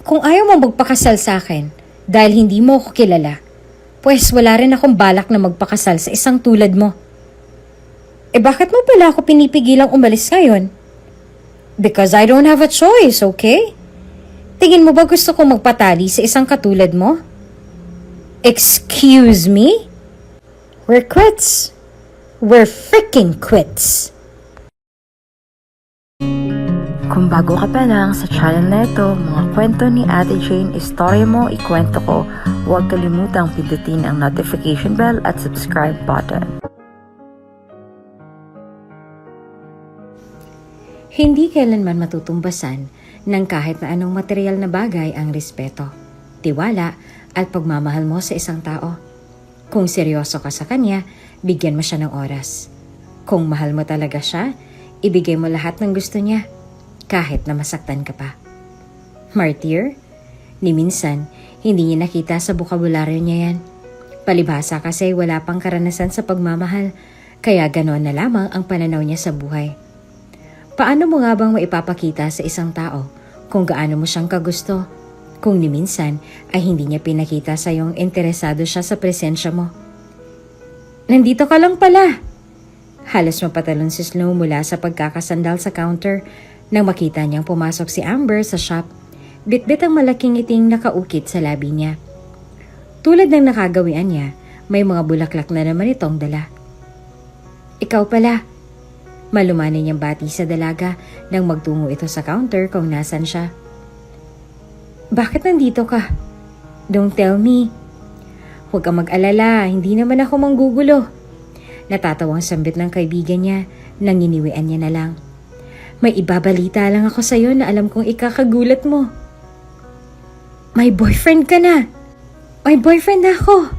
Kung ayaw mo magpakasal sa akin dahil hindi mo ako kilala, pues wala rin akong balak na magpakasal sa isang tulad mo. Bakit mo pala ako pinipigilang umalis ngayon? Because I don't have a choice, okay? Tingin mo ba gusto kong magpatali sa isang katulad mo? Excuse me? We're quits. We're freaking quits. Kung bago ka pa lang sa channel na ito, mga kwento ni Ate Jane, istorya mo, ikwento ko, huwag kalimutang pindutin ang notification bell at subscribe button. Hindi kailanman matutumbasan ng kahit na anong material na bagay ang respeto, tiwala at pagmamahal mo sa isang tao. Kung seryoso ka sa kanya, bigyan mo siya ng oras. Kung mahal mo talaga siya, ibigay mo lahat ng gusto niya, kahit na masaktan ka pa. Martyr? Ni minsan, hindi niya nakita sa bukabularyo niya yan. Palibhasa kasi wala pang karanasan sa pagmamahal, kaya ganoon na lamang ang pananaw niya sa buhay. Paano mo nga bang maipapakita sa isang tao kung gaano mo siyang kagusto, kung ni minsan ay hindi niya pinakita sa iyong interesado siya sa presensya mo? Nandito ka lang pala! Halos mapatalon si Snow mula sa pagkakasandal sa counter nang makita niyang pumasok si Amber sa shop. Bitbit ang malaking ngiting nakaukit sa labi niya. Tulad ng nakagawian niya, may mga bulaklak na naman itong dala. Ikaw pala. Malumanay niyang bati sa dalaga nang magtungo ito sa counter kung nasan siya. Bakit nandito ka? Don't tell me. Huwag kang mag-alala, hindi naman ako manggugulo. Natatawang sambit ng kaibigan niya nang iniwian niya na lang. May ibabalita lang ako sa'yo na alam kong ikakagulat mo. May boyfriend ka na. May boyfriend ako.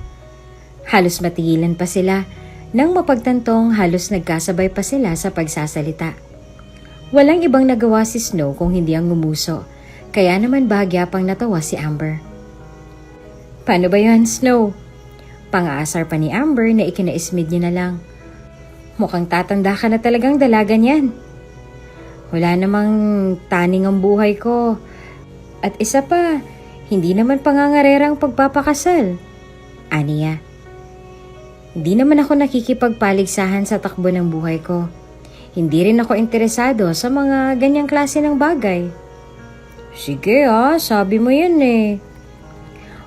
Halos matigilan pa sila nang mapagtantong halos nagkasabay pa sila sa pagsasalita. Walang ibang nagawa si Snow kung hindi ang ngumuso, kaya naman bahagya pang natawa si Amber. Paano ba yan, Snow? Pang-aasar pa ni Amber na ikinaismid niya na lang. Mukhang tatanda ka na talagang dalaga niyan. Wala namang taning ang buhay ko. At isa pa, hindi naman pangangarerang pagpapakasal. Aniya. Hindi naman ako nakikipagpaligsahan sa takbo ng buhay ko. Hindi rin ako interesado sa mga ganyang klase ng bagay. Sige sabi mo yan eh.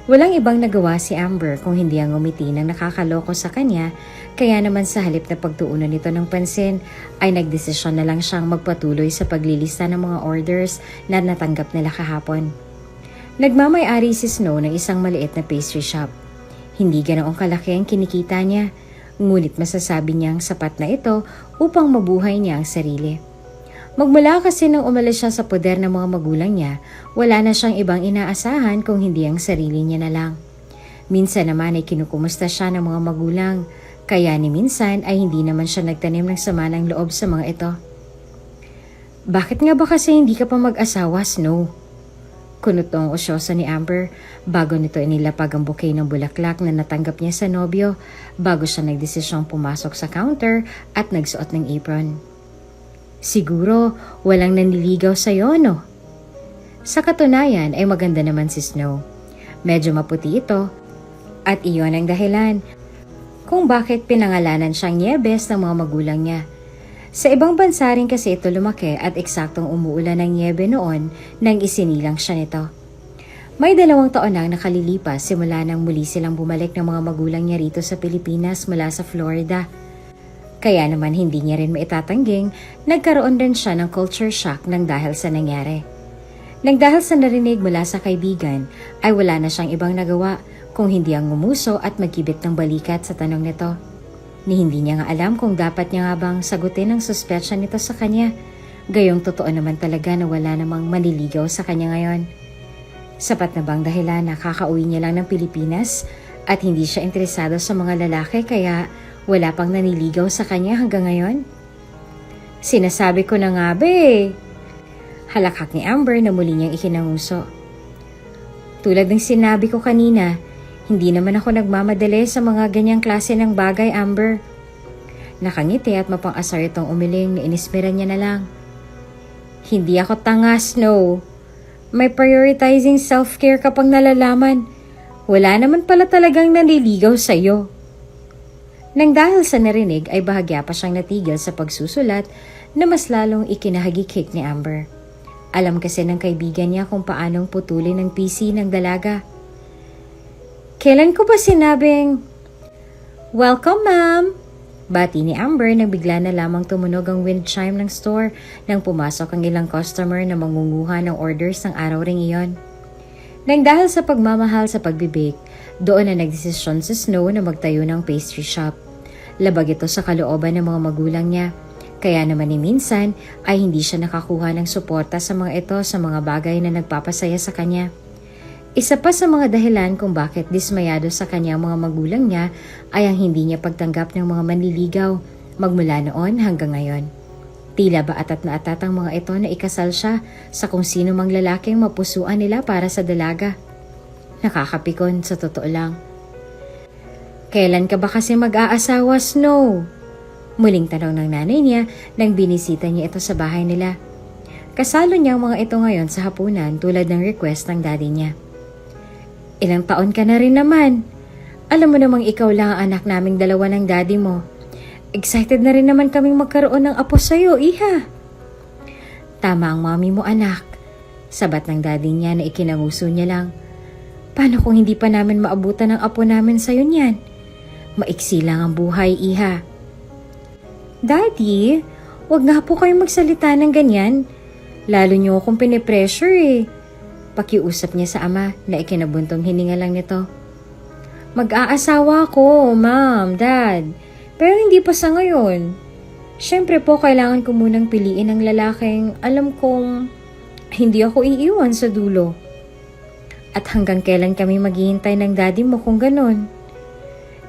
Walang ibang nagawa si Amber kung hindi ang ngumiti ng nakakaloko sa kanya, kaya naman sa halip na pagtuunan nito ng pansin, ay nagdesisyon na lang siyang magpatuloy sa paglilista ng mga orders na natanggap nila kahapon. Nagmamay-ari si Snow ng isang maliit na pastry shop. Hindi ganoong kalaki ang kinikita niya, ngunit masasabi niyang sapat na ito upang mabuhay niya ang sarili. Magmula kasi nang umalis siya sa poder ng mga magulang niya, wala na siyang ibang inaasahan kung hindi ang sarili niya na lang. Minsan naman ay kinukumusta siya ng mga magulang, kaya ni minsan ay hindi naman siya nagtanim ng sama ng loob sa mga ito. Bakit nga ba kasi hindi ka pa mag-asawa, Snow? Kunot ang osyoso ni Amber bago nito inilapag ang bouquet ng bulaklak na natanggap niya sa nobyo bago siya nagdesisyong pumasok sa counter at nagsuot ng apron. Siguro walang naniligaw sa'yo, no? Sa katunayan ay maganda naman si Snow. Medyo maputi ito at iyon ang dahilan kung bakit pinangalanan siyang Niebes ng mga magulang niya. Sa ibang bansa rin kasi ito lumaki at eksaktong umuulan ng niebe noon nang isinilang siya nito. May 2 taon nang nakalilipas simula nang muli silang bumalik ng mga magulang niya rito sa Pilipinas mula sa Florida. Kaya naman hindi niya rin maitatangging nagkaroon din siya ng culture shock nang dahil sa nangyari. Nang dahil sa narinig mula sa kaibigan ay wala na siyang ibang nagawa kung hindi ang ngumuso at magkibit ng balikat sa tanong nito. Ni hindi niya nga alam kung dapat niya nga bang sagutin ang suspetsya nito sa kanya. Gayong totoo naman talaga na wala namang manliligaw sa kanya ngayon. Sapat na bang dahilan na kakauwi niya lang ng Pilipinas at hindi siya interesado sa mga lalaki kaya wala pang naniligaw sa kanya hanggang ngayon? Sinasabi ko na nga be. Halakhak ni Amber na muli niyang ikinanguso. Tulad ng sinabi ko kanina, hindi naman ako nagmamadali sa mga ganyang klase ng bagay, Amber. Nakangiti at mapang-asar itong umiling na inismeran niya na lang. Hindi ako tanga, Snow. May prioritizing self-care ka pang nalalaman. Wala naman pala talagang naliligaw sa'yo. Nang dahil sa narinig ay bahagya pa siyang natigil sa pagsusulat na mas lalong ikinahagikik ni Amber. Alam kasi ng kaibigan niya kung paanong putulin ang PC ng dalaga. Kailan ko ba sinabing, "Welcome, ma'am"? Bati ni Amber nang bigla na lamang tumunog ang wind chime ng store nang pumasok ang ilang customer na mangunguha ng orders ng araw ring iyon. Nang dahil sa pagmamahal sa pagbibake, doon na nagdesisyon si Snow na magtayo ng pastry shop. Labag ito sa kalooban ng mga magulang niya. Kaya naman ni minsan ay hindi siya nakakuha ng suporta sa mga ito sa mga bagay na nagpapasaya sa kanya. Isa pa sa mga dahilan kung bakit dismayado sa kanya mga magulang niya ay ang hindi niya pagtanggap ng mga manliligaw magmula noon hanggang ngayon. Tila ba atat na atat ang mga ito na ikasal siya sa kung sino mang lalaking mapusuan nila para sa dalaga. Nakakapikon sa totoo lang. Kailan ka ba kasi mag-aasawa, Snow? Muling tanong ng nanay niya nang binisita niya ito sa bahay nila. Kasalo niya ang mga ito ngayon sa hapunan tulad ng request ng daddy niya. Ilang taon ka na rin naman. Alam mo namang ikaw lang ang anak naming dalawa ng daddy mo. Excited na rin naman kaming magkaroon ng apo sa'yo, iha. Tama ang mami mo, anak. Sabat ng daddy niya na ikinanguso niya lang. Paano kung hindi pa namin maabutan ang apo namin sa'yo niyan? Maiksi lang ang buhay, iha. Daddy, wag nga po kayong magsalita ng ganyan. Lalo niyo akong pinipressure eh. Pakiusap niya sa ama na ikinabuntong hininga lang nito. Mag-aasawa ko, ma'am, dad. Pero hindi pa sa ngayon. Siyempre po kailangan ko munang piliin ang lalaking alam kong hindi ako iiwan sa dulo. At hanggang kailan kami maghihintay ng daddy mo kung ganun?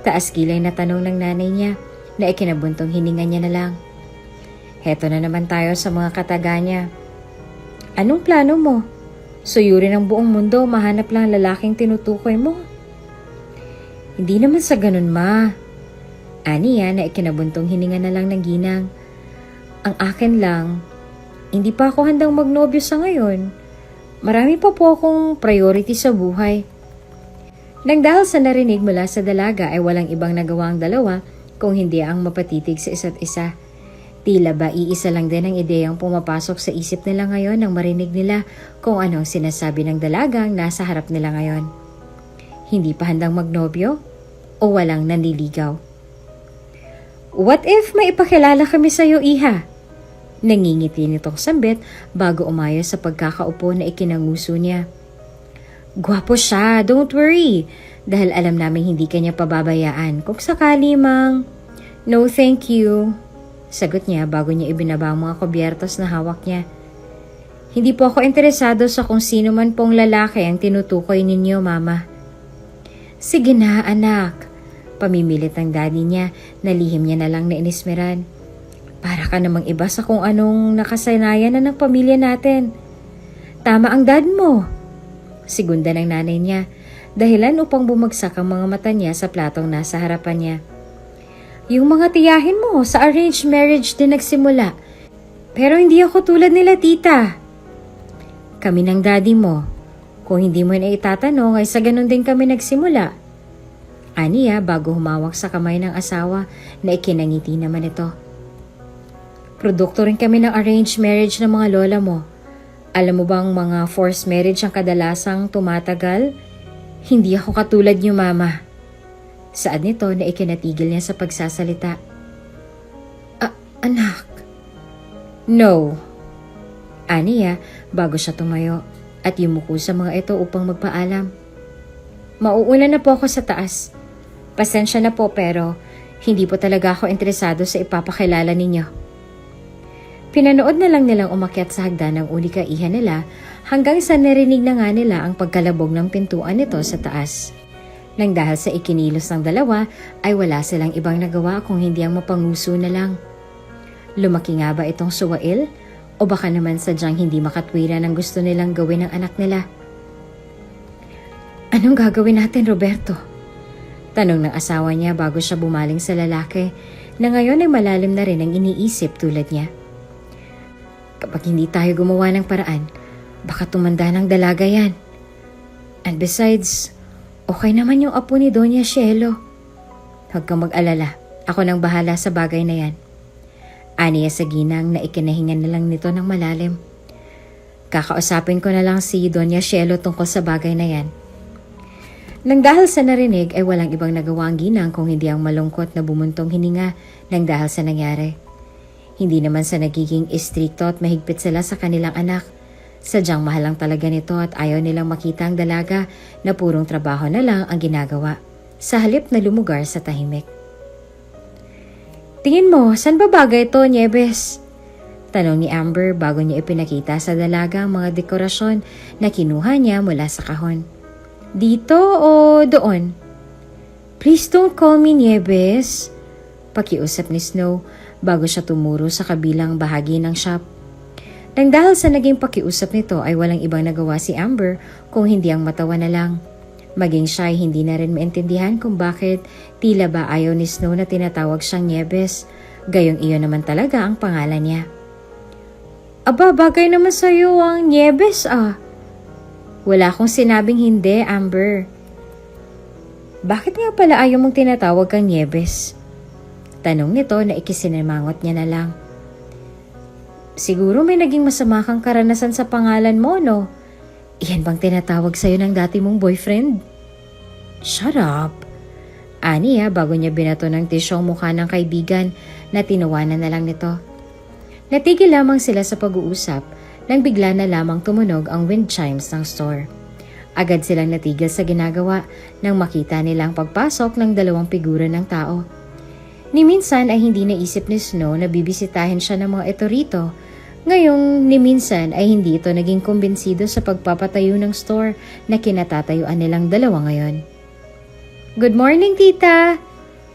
Taas kilay na tanong ng nanay niya na ikinabuntong hininga niya na lang. Heto na naman tayo sa mga kataga niya. Anong plano mo? Suyurin ang buong mundo, mahanap lang lalaking tinutukoy mo. Hindi naman sa ganun, ma. Aniya na ikinabuntong hininga na lang ng ginang. Ang akin lang, hindi pa ako handang magnobyo sa ngayon. Marami pa po akong priority sa buhay. Nang dahil sa narinig mula sa dalaga ay walang ibang nagawa ang dalawa kung hindi ang mapatitig sa isa't isa. Tila ba iisa lang din ang ideyang pumapasok sa isip nila ngayon nang marinig nila kung anong sinasabi ng dalagang nasa harap nila ngayon. Hindi pa handang magnobyo o walang nanliligaw? What if may ipakilala kami sa'yo, iha? Nangingiti nitong sambit bago umayo sa pagkakaupo na ikinanguso niya. Gwapo siya, don't worry. Dahil alam namin hindi kanya pababayaan kung sakali mang. No thank you. Sagot niya bago niya ibinaba ang mga kubyertos na hawak niya. Hindi po ako interesado sa kung sino man pong lalaki ang tinutukoy ninyo, mama. Sige na, anak. Pamimilit ang daddy niya na lihim niya na lang na inismeran. Para ka namang iba sa kung anong nakasanayan na ng pamilya natin. Tama ang dad mo. Sigunda ng nanay niya, dahilan upang bumagsak ang mga mata niya sa platong nasa harapan niya. Yung mga tiyahin mo sa arranged marriage din nagsimula. Pero hindi ako tulad nila, tita. Kami ng daddy mo. Kung hindi mo na itatanong ay sa ganun din kami nagsimula. Aniya bago humawak sa kamay ng asawa na ikinangiti naman ito. Produkto rin kami ng arranged marriage ng mga lola mo. Alam mo bang mga forced marriage ang kadalasang tumatagal? Hindi ako katulad niyo, mama. Saad nito na ikinatigil niya sa pagsasalita. Anak. No. Aniya bago siya tumayo at yumuko sa mga ito upang magpaalam. Mauuna na po ako sa taas. Pasensya na po pero hindi po talaga ako interesado sa ipapakilala ninyo. Pinanood na lang nilang umakyat sa hagdan ng unika iha nila hanggang sa narinig na nga nila ang pagkalabog ng pintuan nito sa taas. Nang dahil sa ikinilos ng dalawa ay wala silang ibang nagawa kung hindi ang mapanguso na lang. Lumaki nga ba itong suwail o baka naman sadyang hindi makatwiran ang gusto nilang gawin ng anak nila? Anong gagawin natin, Roberto? Tanong ng asawa niya bago siya bumaling sa lalaki na ngayon ay malalim na rin ang iniisip tulad niya. Kapag hindi tayo gumawa ng paraan, Baka tumanda ng dalaga yan. And besides, okay naman yung apo ni Doña Cielo. Huwag kang mag-alala. Ako nang bahala sa bagay na yan. Aniya sa ginang na ikinahingan na lang nito ng malalim. Kakausapin ko na lang si Doña Cielo tungkol sa bagay na yan. Nang dahil sa narinig ay walang ibang nagawa ang ginang kung hindi ang malungkot na bumuntong hininga nang dahil sa nangyari. Hindi naman sa nagiging istrikto at mahigpit sila sa kanilang anak. Sadyang mahal lang talaga nito at ayaw nilang makita ang dalaga na purong trabaho na lang ang ginagawa sa halip na lumugar sa tahimik. Tingin mo, saan ba bagay ito, Nieves? Tanong ni Amber bago niya ipinakita sa dalaga ang mga dekorasyon na kinuha niya mula sa kahon. Dito o doon? Please don't call me Nieves. Pakiusap ni Snow bago siya tumuro sa kabilang bahagi ng shop. Nang dahil sa naging pakiusap nito ay walang ibang nagawa si Amber kung hindi ang matawa na lang. Maging siya ay hindi na rin maintindihan kung bakit tila ba ayaw ni Snow na tinatawag siyang Nieves. Gayong iyon naman talaga ang pangalan niya. Aba, bagay naman sa'yo ang Nieves ah. Wala akong sinabing hindi, Amber. Bakit nga pala ayaw mong tinatawag kang Nieves? Tanong nito na ikisinimangot niya na lang. Siguro may naging masama kang karanasan sa pangalan mo, no? Iyan bang tinatawag sa'yo ng dati mong boyfriend? Shut up! Aniya bago niya binato ng tisyong mukha ng kaibigan na tinawanan na lang nito. Natigil lamang sila sa pag-uusap nang bigla na lamang tumunog ang wind chimes ng store. Agad silang natigil sa ginagawa nang makita nilang pagpasok ng dalawang figura ng tao. Ni minsan ay hindi naisip ni Snow na bibisitahin siya ng mga ito rito. Ngayong ni minsan ay hindi ito naging kumbensido sa pagpapatayo ng store na kinatatayuan nilang dalawa ngayon. Good morning, tita!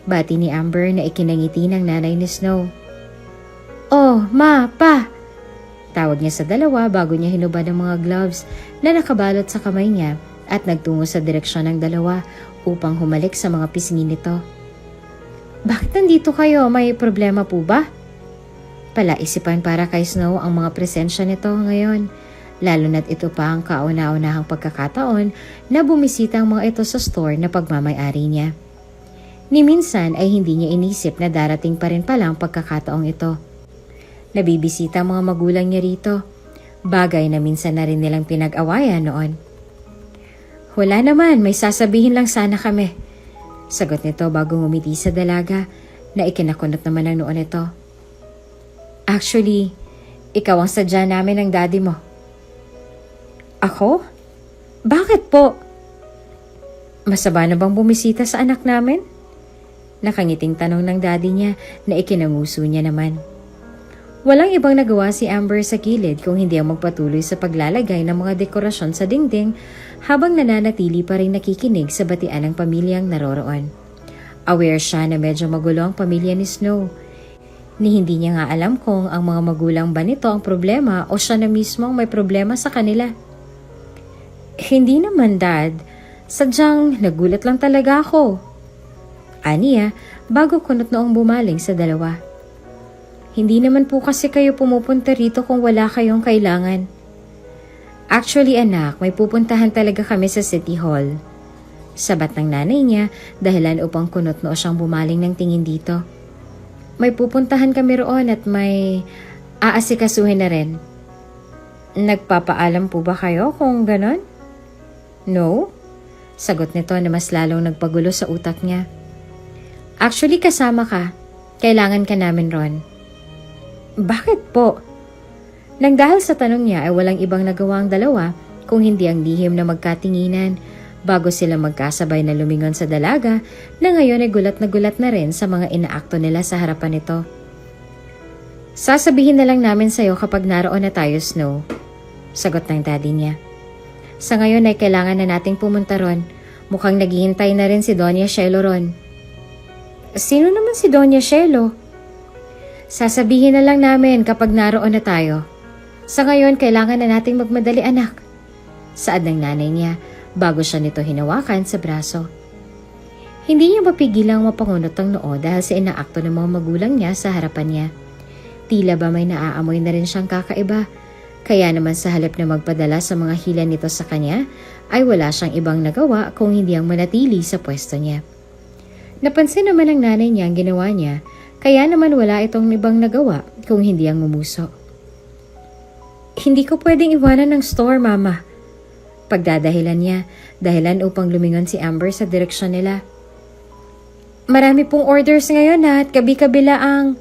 Bati ni Amber na ikinangiti ng nanay ni Snow. Oh, ma, pa! Tawag niya sa dalawa bago niya hinubad ang mga gloves na nakabalot sa kamay niya at nagtungo sa direksyon ng dalawa upang humalik sa mga pisngi nito. Bakit nandito kayo? May problema po ba? Palaisipan para kay Snow ang mga presensya nito ngayon, lalo na't ito pa ang kauna-unahang pagkakataon na bumisita ang mga ito sa store na pagmamay-ari niya. Ni minsan ay hindi niya inisip na darating pa rin pala ang pagkakataong ito. Nabibisita ang mga magulang niya rito, bagay na minsan na rin nilang pinag-awayan noon. Wala naman, may sasabihin lang sana kami. Sagot nito bago ngumiti sa dalaga na ikinakunot naman ang noon nito. Actually, ikaw ang sadya namin ng daddy mo. Ako? Bakit po? Masaba na bang bumisita sa anak namin? Nakangiting tanong ng daddy niya na ikinanguso niya naman. Walang ibang nagawa si Amber sa gilid kung hindi ang magpatuloy sa paglalagay ng mga dekorasyon sa dingding habang nananatili pa rin nakikinig sa batian ng pamilyang naroroon. Aware siya na medyo magulo ang pamilya ni Snow. Ni hindi niya nga alam kung ang mga magulang ba nito ang problema o siya na mismo ang may problema sa kanila. Hindi naman, Dad. Sadyang nagulat lang talaga ako. Aniya bago kunot noong bumaling sa dalawa. Hindi naman po kasi kayo pumupunta rito kung wala kayong kailangan. Actually anak, may pupuntahan talaga kami sa City Hall. Sabat ng nanay niya dahilan upang kunot noo siyang bumaling ng tingin dito. May pupuntahan kami roon at may aasikasuhin na rin. Nagpapaalam po ba kayo kung ganon? No? Sagot nito na mas lalong nagpagulo sa utak niya. Actually kasama ka. Kailangan ka namin ron. Bakit po? Nang dahil sa tanong niya ay walang ibang nagawa ang dalawa kung hindi ang lihim na magkatinginan bago sila magkasabay na lumingon sa dalaga na ngayon ay gulat na rin sa mga inaakto nila sa harapan nito. Sasabihin na lang namin sa'yo kapag naroon na tayo, Snow. Sagot ng daddy niya. Sa ngayon ay kailangan na nating pumunta ron. Mukhang naghihintay na rin si Doña Cielo ron. Sino naman si Doña Cielo? Sasabihin na lang namin kapag naroon na tayo. Sa ngayon, kailangan na nating magmadali, anak. Saad ng nanay niya bago siya nito hinawakan sa braso. Hindi niya mapigilang mapangunot ang noo dahil sa inaakto ng mga magulang niya sa harapan niya. Tila ba may naaamoy na rin siyang kakaiba Kaya naman sa halip na magpadala sa mga hila nito sa kanya, ay wala siyang ibang nagawa kung hindi ang manatili sa pwesto niya. Napansin naman ng nanay niya ang ginawa niya, kaya naman wala itong ibang nagawa kung hindi ang ngumuso. Hindi ko pwedeng iwanan ng store, Mama. Pagdadahilan niya, dahilan upang lumingon si Amber sa direksyon nila. Marami pong orders ngayon at kabi-kabila ang...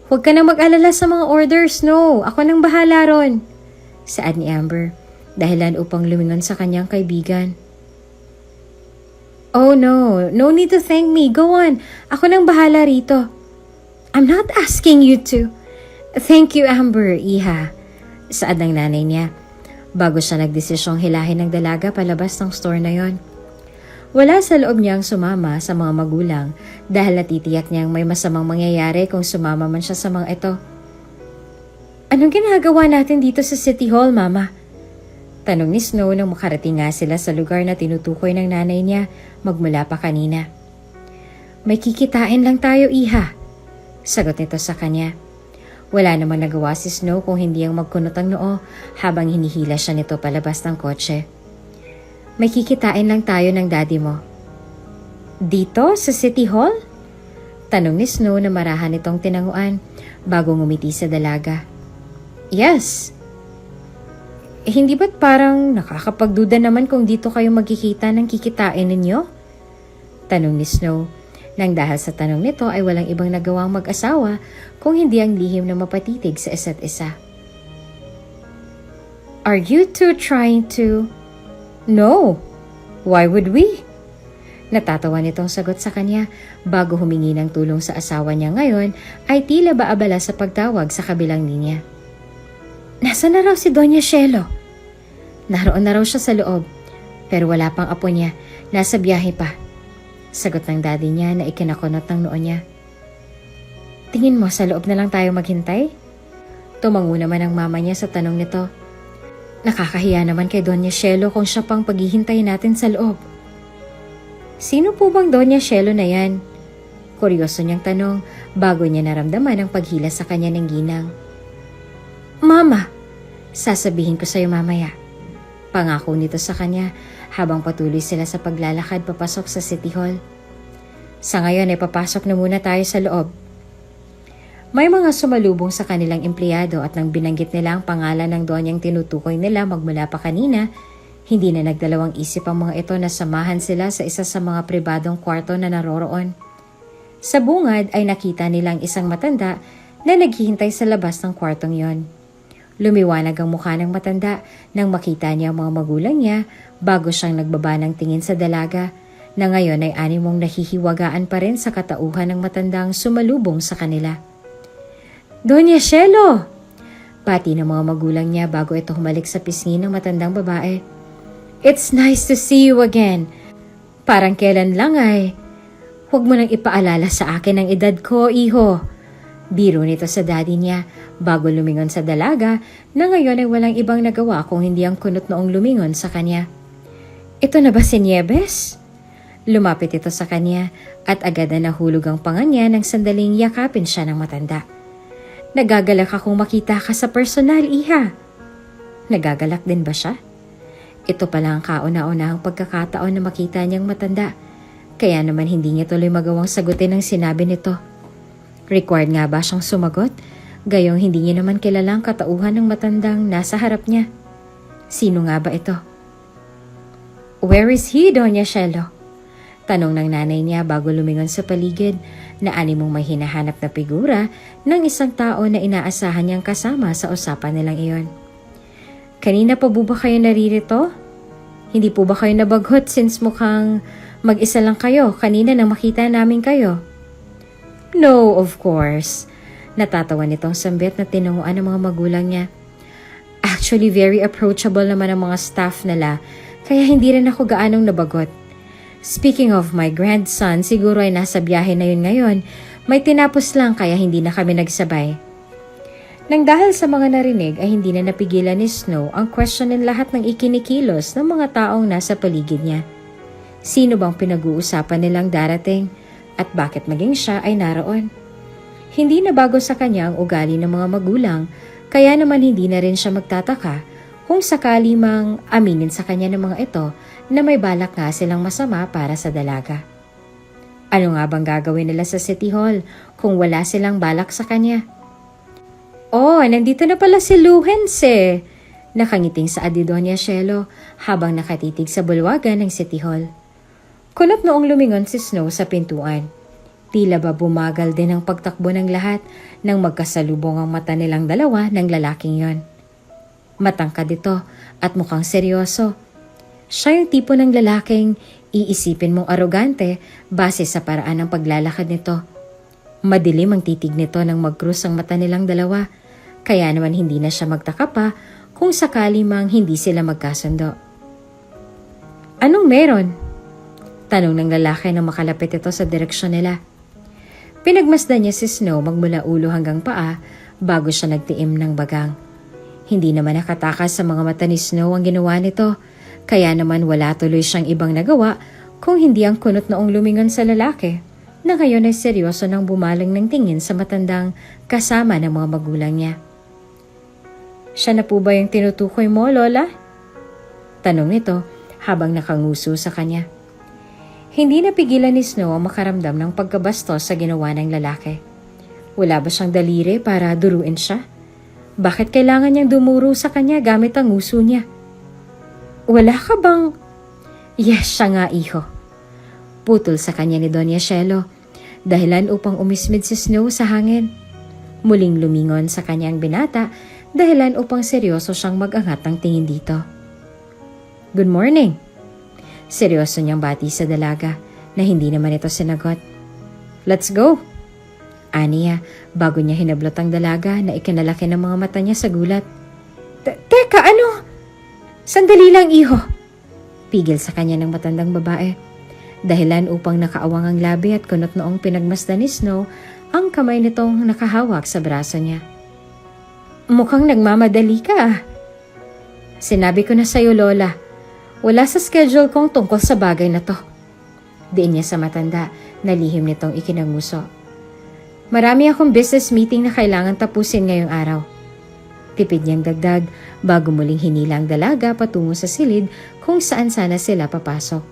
Huwag ka nang mag-alala sa mga orders, no. Ako nang bahala ron. Saad ni Amber, dahilan upang lumingon sa kanyang kaibigan. Oh no, no need to thank me. Go on. Ako nang bahala rito. I'm not asking you to. Thank you, Amber, iha. Saad ng nanay niya, bago siya nagdesisyong hilahin ng dalaga palabas ng store na yon. Wala sa loob niyang sumama sa mga magulang dahil natitiyak niyang may masamang mangyayari kung sumama man siya sa mga ito. Anong ginagawa natin dito sa City Hall, Mama? Tanong ni Snow nang makarating nga sila sa lugar na tinutukoy ng nanay niya magmula pa kanina. May kikitain lang tayo, iha. Sagot nito sa kanya. Wala namang nagawa si Snow kung hindi ang magkunot ang noo habang hinihila siya nito palabas ng kotse. May kikitain lang tayo ng daddy mo. Dito sa City Hall? Tanong ni Snow na marahan itong tinanguan bago ngumiti sa dalaga. Yes. Hindi ba't parang nakakapagduda naman kung dito kayo magkikita ng kikitain ninyo? Tanong ni Snow. Nang dahil sa tanong nito ay walang ibang nagawang mag-asawa kung hindi ang lihim na mapatitig sa isa't isa. Are you two trying to... No. Why would we? Natatawa nitong sagot sa kanya bago humingi ng tulong sa asawa niya ngayon ay tila ba abala sa pagtawag sa kabilang linya. Nasaan na raw si Doña Shelo? Naroon na raw siya sa loob, pero wala pang apo niya, nasa biyahe pa. Sagot ng daddy niya na ikinakunot ng noo niya. Tingin mo sa loob na lang tayo maghintay? Tumango naman ang mama niya sa tanong nito. Nakakahiya naman kay Doña Shelo kung siya pang paghihintay natin sa loob. Sino po bang Doña Shelo na yan? Kuryoso niyang tanong bago niya naramdaman ang paghila sa kanya ng ginang. Mama, sasabihin ko sa'yo mamaya. Pangako nito sa kanya habang patuloy sila sa paglalakad papasok sa City Hall. Sa ngayon ay papasok na muna tayo sa loob. May mga sumalubong sa kanilang empleyado at nang binanggit nila ang pangalan ng donyang tinutukoy nila magmula pa kanina, hindi na nagdalawang isip ang mga ito na samahan sila sa isa sa mga pribadong kwarto na naroroon. Sa bungad ay nakita nilang isang matanda na naghihintay sa labas ng kwartong yon. Lumiwanag ang mukha ng matanda nang makita niya ang mga magulang niya bago siyang nagbaba ng tingin sa dalaga na ngayon ay animong nahihiwagaan pa rin sa katauhan ng matandang sumalubong sa kanila. Doña Shelo! Pati ng mga magulang niya bago ito humalik sa pisngi ng matandang babae. It's nice to see you again. Parang kailan lang ay. Huwag mo nang ipaalala sa akin ang edad ko, iho. Biro nito sa daddy niya bago lumingon sa dalaga na ngayon ay walang ibang nagawa kung hindi ang kunot noong lumingon sa kanya. Ito na ba si Nieves? Lumapit ito sa kanya at agad na nahulog ang panga niya nang sandaling yakapin siya ng matanda. Nagagalak akong makita ka sa personal, iha. Nagagalak din ba siya? Ito pala ang kauna-unahang pagkakataon na makita niyang matanda, kaya naman hindi niya tuloy magawang sagutin ang sinabi nito. Required nga ba siyang sumagot? Gayong hindi niya naman kilalang katauhan ng matandang nasa harap niya. Sino nga ba ito? Where is he, Doña Shelo? Tanong ng nanay niya bago lumingon sa paligid na animong may hinahanap na figura ng isang tao na inaasahan niyang kasama sa usapan nilang iyon. Kanina pa ba kayo naririto? Hindi po ba kayo nabagot since mukhang mag-isa lang kayo kanina nang makita namin kayo? No, of course. Natatawa nitong sambit na tinanguan ng mga magulang niya. Actually, very approachable naman ang mga staff nila kaya hindi rin ako gaanong nabagot. Speaking of my grandson, siguro ay nasa biyahe na yun ngayon. May tinapos lang kaya hindi na kami nagsabay. Nang dahil sa mga narinig ay hindi na napigilan ni Snow ang questionin lahat ng ikinikilos ng mga taong nasa paligid niya. Sino bang pinag-uusapan nilang darating at bakit maging siya ay naroon? Hindi na bago sa kanya ang ugali ng mga magulang Kaya naman hindi na rin siya magtataka kung sakali mang aminin sa kanya ng mga ito na may balak nga silang masama para sa dalaga. Ano nga bang gagawin nila sa City Hall kung wala silang balak sa kanya? Oh, nandito na pala si Luhens eh. Nakangiting sa Doña Shelo habang nakatitig sa bulwagan ng City Hall. Kunot noong lumingon si Snow sa pintuan. Tila ba bumagal din ang pagtakbo ng lahat nang magkasalubong ang mata nilang dalawa ng lalaking yon. Matangkad ito at mukhang seryoso. Siya yung tipo ng lalaking iisipin mong arogante base sa paraan ng paglalakad nito. Madilim ang titig nito nang mag-cruise ang mata nilang dalawa, kaya naman hindi na siya magtaka pa kung sakali mang hindi sila magkasundo. Anong meron? Tanong ng lalaki nang makalapit ito sa direksyon nila. Pinagmasdan niya si Snow magmula ulo hanggang paa bago siya nagtiim ng bagang. Hindi naman nakatakas sa mga mata ni Snow ang ginawa nito, kaya naman wala tuloy siyang ibang nagawa kung hindi ang kunot noong lumingon sa lalaki na ngayon ay seryoso nang bumaling ng tingin sa matandang kasama ng mga magulang niya. Siya na po ba yung tinutukoy mo, Lola? Tanong nito habang nakanguso sa kanya. Hindi napigilan ni Snow ang makaramdam ng pagkabastos sa ginawa ng lalaki. Wala ba siyang daliri para duruin siya? Bakit kailangan niyang dumuro sa kanya gamit ang nguso niya? Wala ka bang... Yes, siya nga, iho. Putol sa kanya ni Doña Shelo, dahilan upang umismid si Snow sa hangin. Muling lumingon sa kanyang binata, dahilan upang seryoso siyang mag-angat ng tingin dito. Good morning. Seryoso niyang bati sa dalaga na hindi naman ito sinagot. Let's go. Aniya bago niya hinablot ang dalaga na ikinalaki ng mga mata niya sa gulat. Teka, ano? Sandali lang, iho. Pigil sa kanya ng matandang babae. Dahilan upang nakaawang ang labi at kunot noong pinagmasdan ni Snow ang kamay nitong nakahawak sa braso niya. Mukhang nagmamadali ka. Sinabi ko na sa'yo, Lola. Wala sa schedule kong tungkol sa bagay na to. Diin niya sa matanda na lihim nitong ikinanguso. Marami akong business meeting na kailangan tapusin ngayong araw. Tipid niyang dagdag bago muling hinila ang dalaga patungo sa silid kung saan sana sila papasok.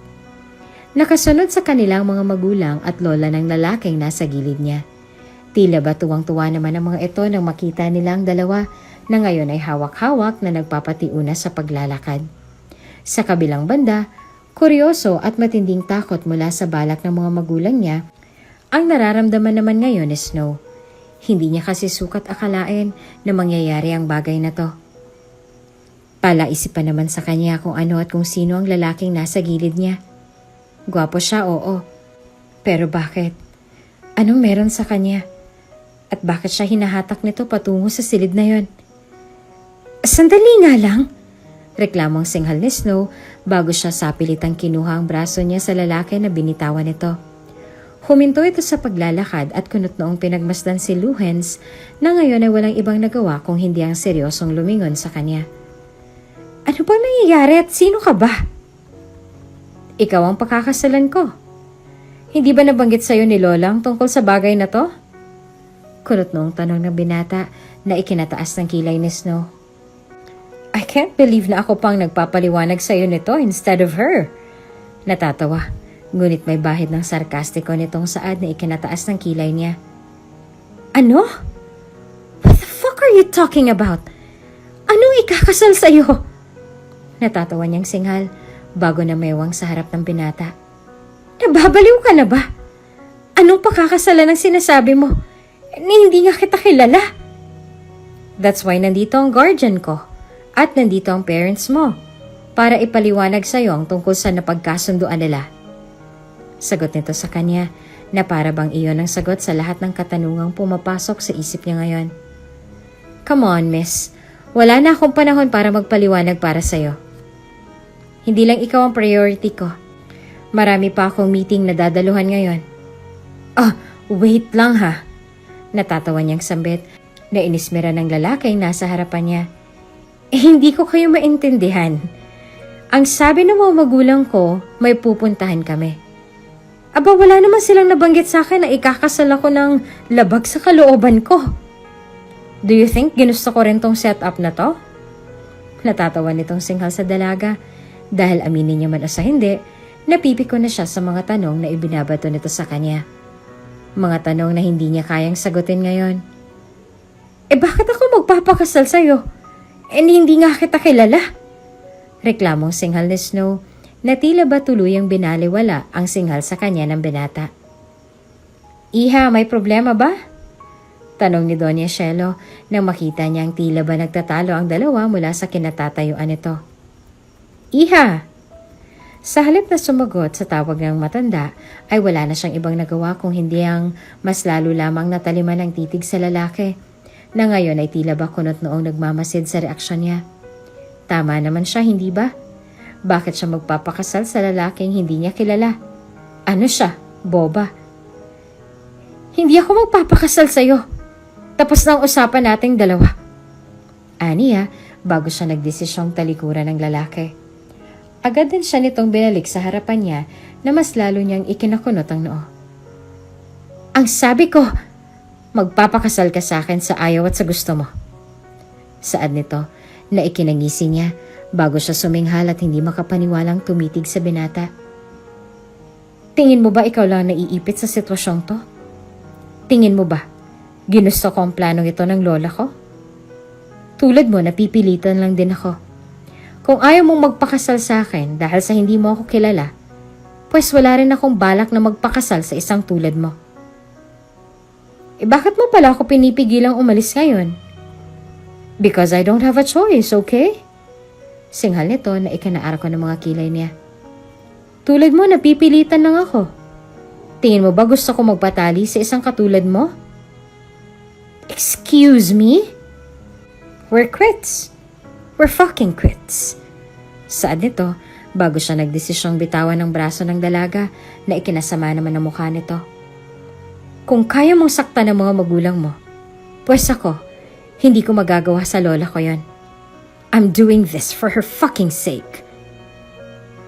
Nakasunod sa kanilang mga magulang at lola ng lalaking nasa gilid niya. Tila ba tuwang-tuwa naman ang mga ito nang makita nila ang dalawa na ngayon ay hawak-hawak na nagpapatiuna sa paglalakad. Sa kabilang banda, kuryoso at matinding takot mula sa balak ng mga magulang niya ang nararamdaman naman ngayon ni Snow. Hindi niya kasi sukat akalain na mangyayari ang bagay na to. Palaisipan naman sa kanya kung ano at kung sino ang lalaking nasa gilid niya. Gwapo siya, oo. Pero bakit? Anong meron sa kanya? At bakit siya hinahatak nito patungo sa silid na yon? Sandali nga lang! Reklamong singhal ni Snow bago siya sapilitang kinuha ang braso niya sa lalaki na binitawan nito. Huminto ito sa paglalakad at kunot noong pinagmasdan si Luhens na ngayon ay walang ibang nagawa kung hindi ang seryosong lumingon sa kanya. Ano bang nangyayari at sino ka ba? Ikaw ang pakakasalan ko. Hindi ba nabanggit sa'yo ni Lolang tungkol sa bagay na to? Kunot noong tanong ng binata na ikinataas ng kilay ni Snow. I can't believe na ako pang nagpapaliwanag sa'yo nito instead of her. Natatawa, ngunit may bahid ng sarkastiko nitong saad na ikinataas ng kilay niya. Ano? What the fuck are you talking about? Anong ikakasal sa'yo? Natatawa niyang singhal bago na mewang sa harap ng binata. Nababaliw ka na ba? Anong pakakasalan ang sinasabi mo? Hindi nga kita kilala. That's why nandito ang guardian ko. At nandito ang parents mo para ipaliwanag sa iyo ang tungkol sa napagkasunduan nila. Sagot nito sa kanya na para bang iyon ang sagot sa lahat ng katanungang pumapasok sa isip niya ngayon. Come on, miss. Wala na akong panahon para magpaliwanag para sa iyo. Hindi lang ikaw ang priority ko. Marami pa akong meeting na dadaluhan ngayon. Wait lang ha. Natatawa niyang sambit na inismera ng lalaking nasa harapan niya. Hindi ko kayo maintindihan. Ang sabi ng mga magulang ko, may pupuntahan kami. Aba, wala naman silang nabanggit sa akin na ikakasal ako ng labag sa kalooban ko. Do you think ginusto ko rin tong setup na to? Natatawa nitong singhal sa dalaga dahil aminin niya man o sa hindi, napipiko na siya sa mga tanong na ibinabato nito sa kanya. Mga tanong na hindi niya kayang sagutin ngayon. Bakit ako magpapakasal sa'yo? Hindi nga kita kilala. Reklamong singhal ni Snow na tila ba tuluyang binaliwala ang singhal sa kanya ng binata. Iha, may problema ba? Tanong ni Doña Shelo nang makita niyang tila ba nagtatalo ang dalawa mula sa kinatatayuan nito. Iha! Sa halip na sumagot sa tawag ng matanda ay wala na siyang ibang nagawa kung hindi ang mas lalo lamang nataliman ng titig sa lalaki na ngayon ay tila ba kunot noong nagmamasid sa reaksyon niya. Tama naman siya, hindi ba? Bakit siya magpapakasal sa lalaking hindi niya kilala? Ano siya? Boba? Hindi ako magpapakasal sa'yo. Tapos na ang usapan nating dalawa. Aniya, bago siya nagdesisyong talikuran ng lalaki. Agad din siya nitong binalik sa harapan niya na mas lalo niyang ikinakunot ang noo. Ang sabi ko, magpapakasal ka sa akin sa ayaw at sa gusto mo. Saad nito na ikinangisi niya bago siya suminghal at hindi makapaniwalang tumitig sa binata. Tingin mo ba ikaw lang naiipit sa sitwasyong to? Tingin mo ba ginusto ko ang planong ito ng lola ko? Tulad mo, napipilitan lang din ako. Kung ayaw mong magpakasal sa akin dahil sa hindi mo ako kilala, pues wala rin akong balak na magpakasal sa isang tulad mo. Bakit mo pala ako pinipigilang umalis ngayon? Because I don't have a choice, okay? Singhal nito na ikanaara ko ng mga kilay niya. Tulad mo, napipilitan lang ako. Tingin mo ba gusto ko magpatali sa isang katulad mo? Excuse me? We're quits. We're fucking quits. Saad nito, bago siya nagdesisyong bitawan ng braso ng dalaga na ikinasama naman ang mukha nito. Kung kaya mong saktan ng mga magulang mo, pues ako, hindi ko magagawa sa lola ko yon. I'm doing this for her fucking sake.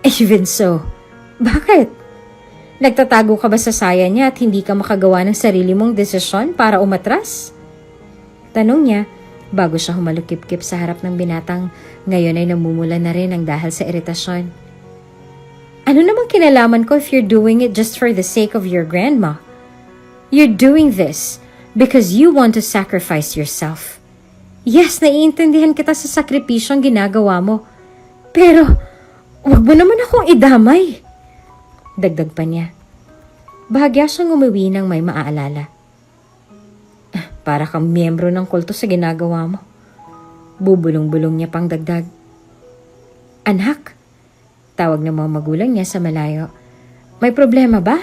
Even so, bakit? Nagtatago ka ba sa saya niya at hindi ka makagawa ng sarili mong desisyon para umatras? Tanong niya, bago siya humalukip-kip sa harap ng binatang ngayon ay namumula na rin ang dahil sa iritasyon. Ano namang kinalaman ko if you're doing it just for the sake of your grandma? You're doing this because you want to sacrifice yourself. Yes, naiintindihan kita sa sakripisyong ginagawa mo. Pero, wag mo naman akong idamay. Dagdag pa niya. Bahagya siyang umuwi nang may maaalala. Para kang miyembro ng kulto sa ginagawa mo. Bubulong-bulong niya pang dagdag. Anak, tawag ng mga magulang niya sa malayo. May problema ba?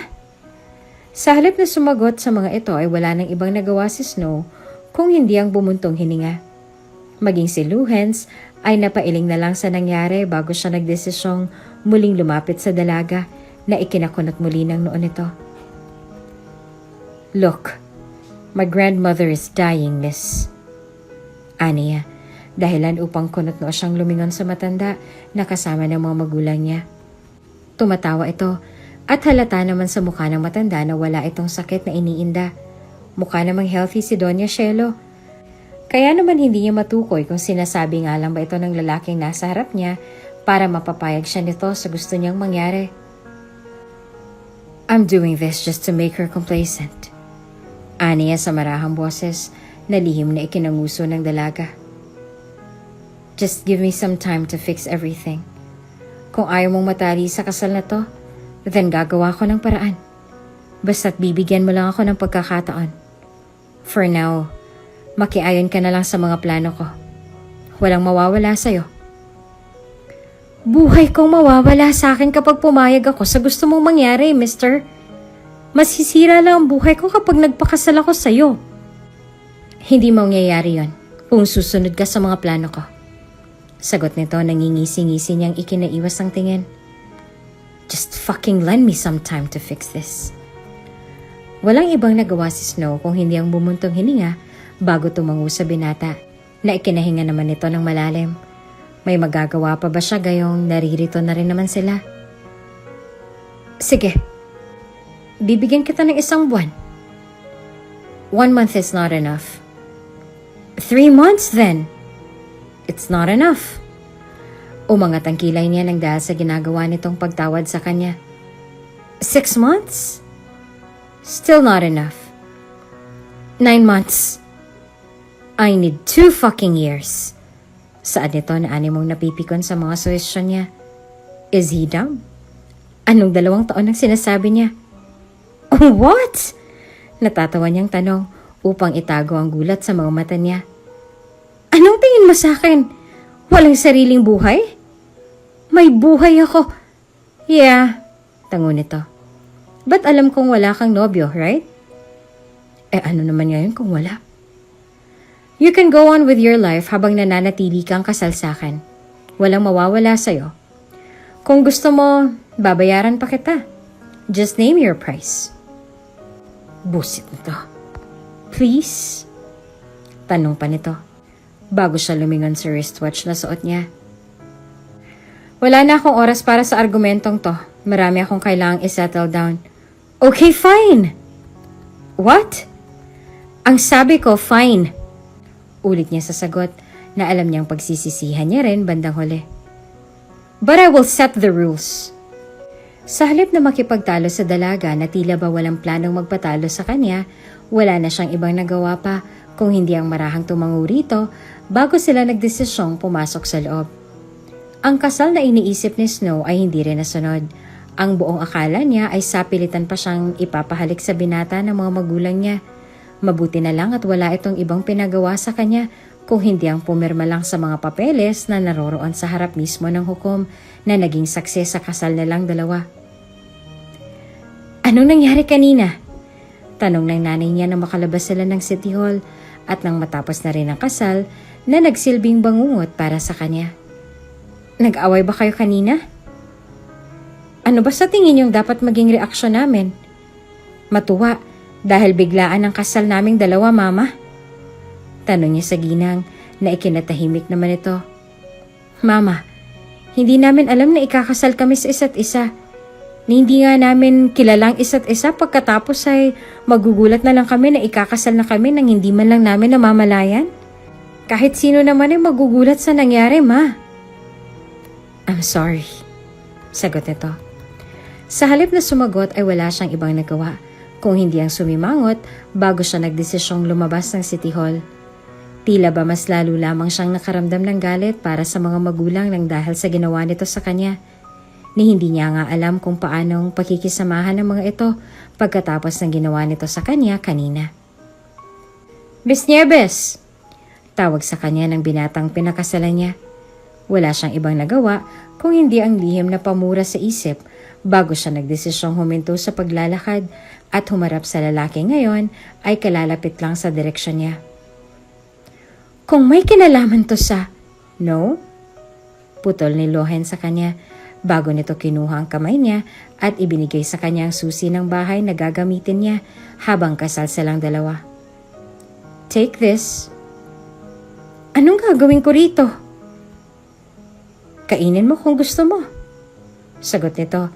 Sa halip na sumagot sa mga ito ay wala nang ibang nagawa si Snow kung hindi ang bumuntong hininga. Maging si Luhens ay napailing na lang sa nangyari bago siya nagdesisyong muling lumapit sa dalaga na ikinakunot muli ng noon nito. Look, my grandmother is dying, miss. Aniya, dahilan upang kunot noo siyang lumingon sa matanda na kasama ng mga magulang niya. Tumatawa ito at halata naman sa mukha ng matanda na wala itong sakit na iniinda. Mukha namang healthy si Doña Shelo. Kaya naman hindi niya matukoy kung sinasabi nga lang ba ito ng lalaking nasa harap niya para mapapayag siya nito sa gusto niyang mangyari. I'm doing this just to make her complacent. Aniya sa marahang boses na lihim na ikinanguso ng dalaga. Just give me some time to fix everything. Kung ayaw mong matali sa kasal na to, then gagawa ko ng paraan. Basta't bibigyan mo lang ako ng pagkakataon. For now, makiayon ka na lang sa mga plano ko. Walang mawawala sa'yo. Buhay kong mawawala sa akin kapag pumayag ako sa gusto mong mangyari, mister. Masisira lang ang buhay ko kapag nagpakasal ako sa'yo. Hindi mangyayari yon kung susunod ka sa mga plano ko. Sagot nito nangingisi-ngisi niyang ikinaiwas ang tingin. Just fucking lend me some time to fix this. Walang ibang nagawa si Snow kung hindi ang bumuntong hininga bago tumango sa binata na ikinahinga naman nito ng malalim. May magagawa pa ba siya gayong naririto na rin naman sila? Sige, bibigyan kita ng 1 buwan. 1 month is not enough. 3 months then. It's not enough. Umangat ang kilay niya nang dahil sa ginagawa nitong pagtawad sa kanya. 6 months? Still not enough. 9 months. I need 2 fucking years. Saan nito na animong napipikon sa mga suwestyon niya? Is he dumb? Anong 2 taon ang sinasabi niya? What? Natatawa niyang tanong upang itago ang gulat sa mga mata niya. Anong tingin mo sa akin? Walang sariling buhay? May buhay ako. Yeah, tango nito. Ba't alam kong wala kang nobyo, right? Ano naman ngayon kung wala? You can go on with your life habang nananatili kang kasal sa akin. Walang mawawala sa'yo. Kung gusto mo, babayaran pa kita. Just name your price. Busit nito. Please? Tanong pa nito. Bago siya lumingon sa wristwatch na suot niya. Wala na akong oras para sa argumentong to. Marami akong kailangang i-settle down. Okay, fine. What? Ang sabi ko, fine. Ulit niya sa sagot na alam niyang pagsisisihan niya rin bandang huli. But I will set the rules. Sa halip na makipagtalo sa dalaga na tila ba walang planong magpatalo sa kanya, wala na siyang ibang nagawa pa kung hindi ang marahang tumango rito bago sila nagdesisyong pumasok sa loob. Ang kasal na iniisip ni Snow ay hindi rin nasunod. Ang buong akala niya ay sapilitan pa siyang ipapahalik sa binata ng mga magulang niya. Mabuti na lang at wala itong ibang pinagawa sa kanya kung hindi ang pumirma lang sa mga papeles na naroroon sa harap mismo ng hukom na naging saksi sa kasal nilang dalawa. Anong nangyari kanina? Tanong ng nanay niya nang makalabas sila ng City Hall at nang matapos na rin ang kasal na nagsilbing bangungot para sa kanya. Nag-away ba kayo kanina? Ano ba sa tingin yung dapat maging reaksyon namin? Matuwa dahil biglaan ang kasal naming dalawa, Mama? Tanong niya sa ginang na ikinatahimik naman ito. Mama, hindi namin alam na ikakasal kami sa isa't isa. Hindi nga namin kilalang isa't isa pagkatapos ay magugulat na lang kami na ikakasal na kami nang hindi man lang namin namamalayan. Kahit sino naman ay magugulat sa nangyari, Ma. I'm sorry. Sagot nito. Sa halip na sumagot ay wala siyang ibang nagawa kung hindi ang sumimangot bago siya nagdesisyong lumabas ng City Hall. Tila ba mas lalo lamang siyang nakaramdam ng galit para sa mga magulang nang dahil sa ginawa nito sa kanya. Ni hindi niya nga alam kung paanong pakikisamahan ng mga ito pagkatapos ng ginawa nito sa kanya kanina. Miss Nieves! Tawag sa kanya ng binatang pinakasalan niya. Wala siyang ibang nagawa kung hindi ang lihim na pamura sa isip bago siya nagdesisyong huminto sa paglalakad at humarap sa lalaki ngayon ay kalalapit lang sa direksyon niya. Kung may kinalaman to sa... No? Putol ni Lohen sa kanya bago nito kinuha ang kamay niya at ibinigay sa kanya ang susi ng bahay na gagamitin niya habang kasal silang dalawa. Take this. Anong gagawin ko rito? Kainin mo kung gusto mo. Sagot nito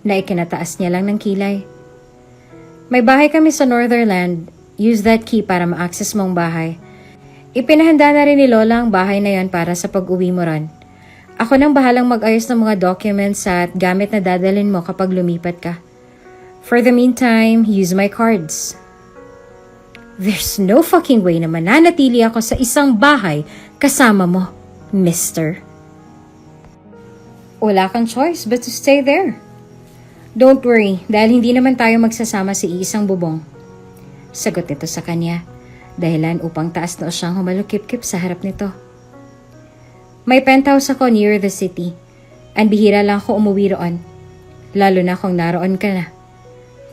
na ikinataas niya lang ng kilay. May bahay kami sa Northernland. Use that key para ma-access mong bahay. Ipinahanda na rin ni Lola ang bahay na yon para sa pag-uwi mo ron. Ako nang bahalang mag-ayos ng mga documents at gamit na dadalhin mo kapag lumipat ka. For the meantime, use my cards. There's no fucking way na mananatili ako sa isang bahay kasama mo, mister. Wala kang choice but to stay there. Don't worry, dahil hindi naman tayo magsasama sa iisang bubong. Sagot nito sa kanya, dahilan upang taas na siyang humalukip-kip sa harap nito. May penthouse ako near the city. Ang bihira lang ako umuwi roon. Lalo na kung naroon ka na.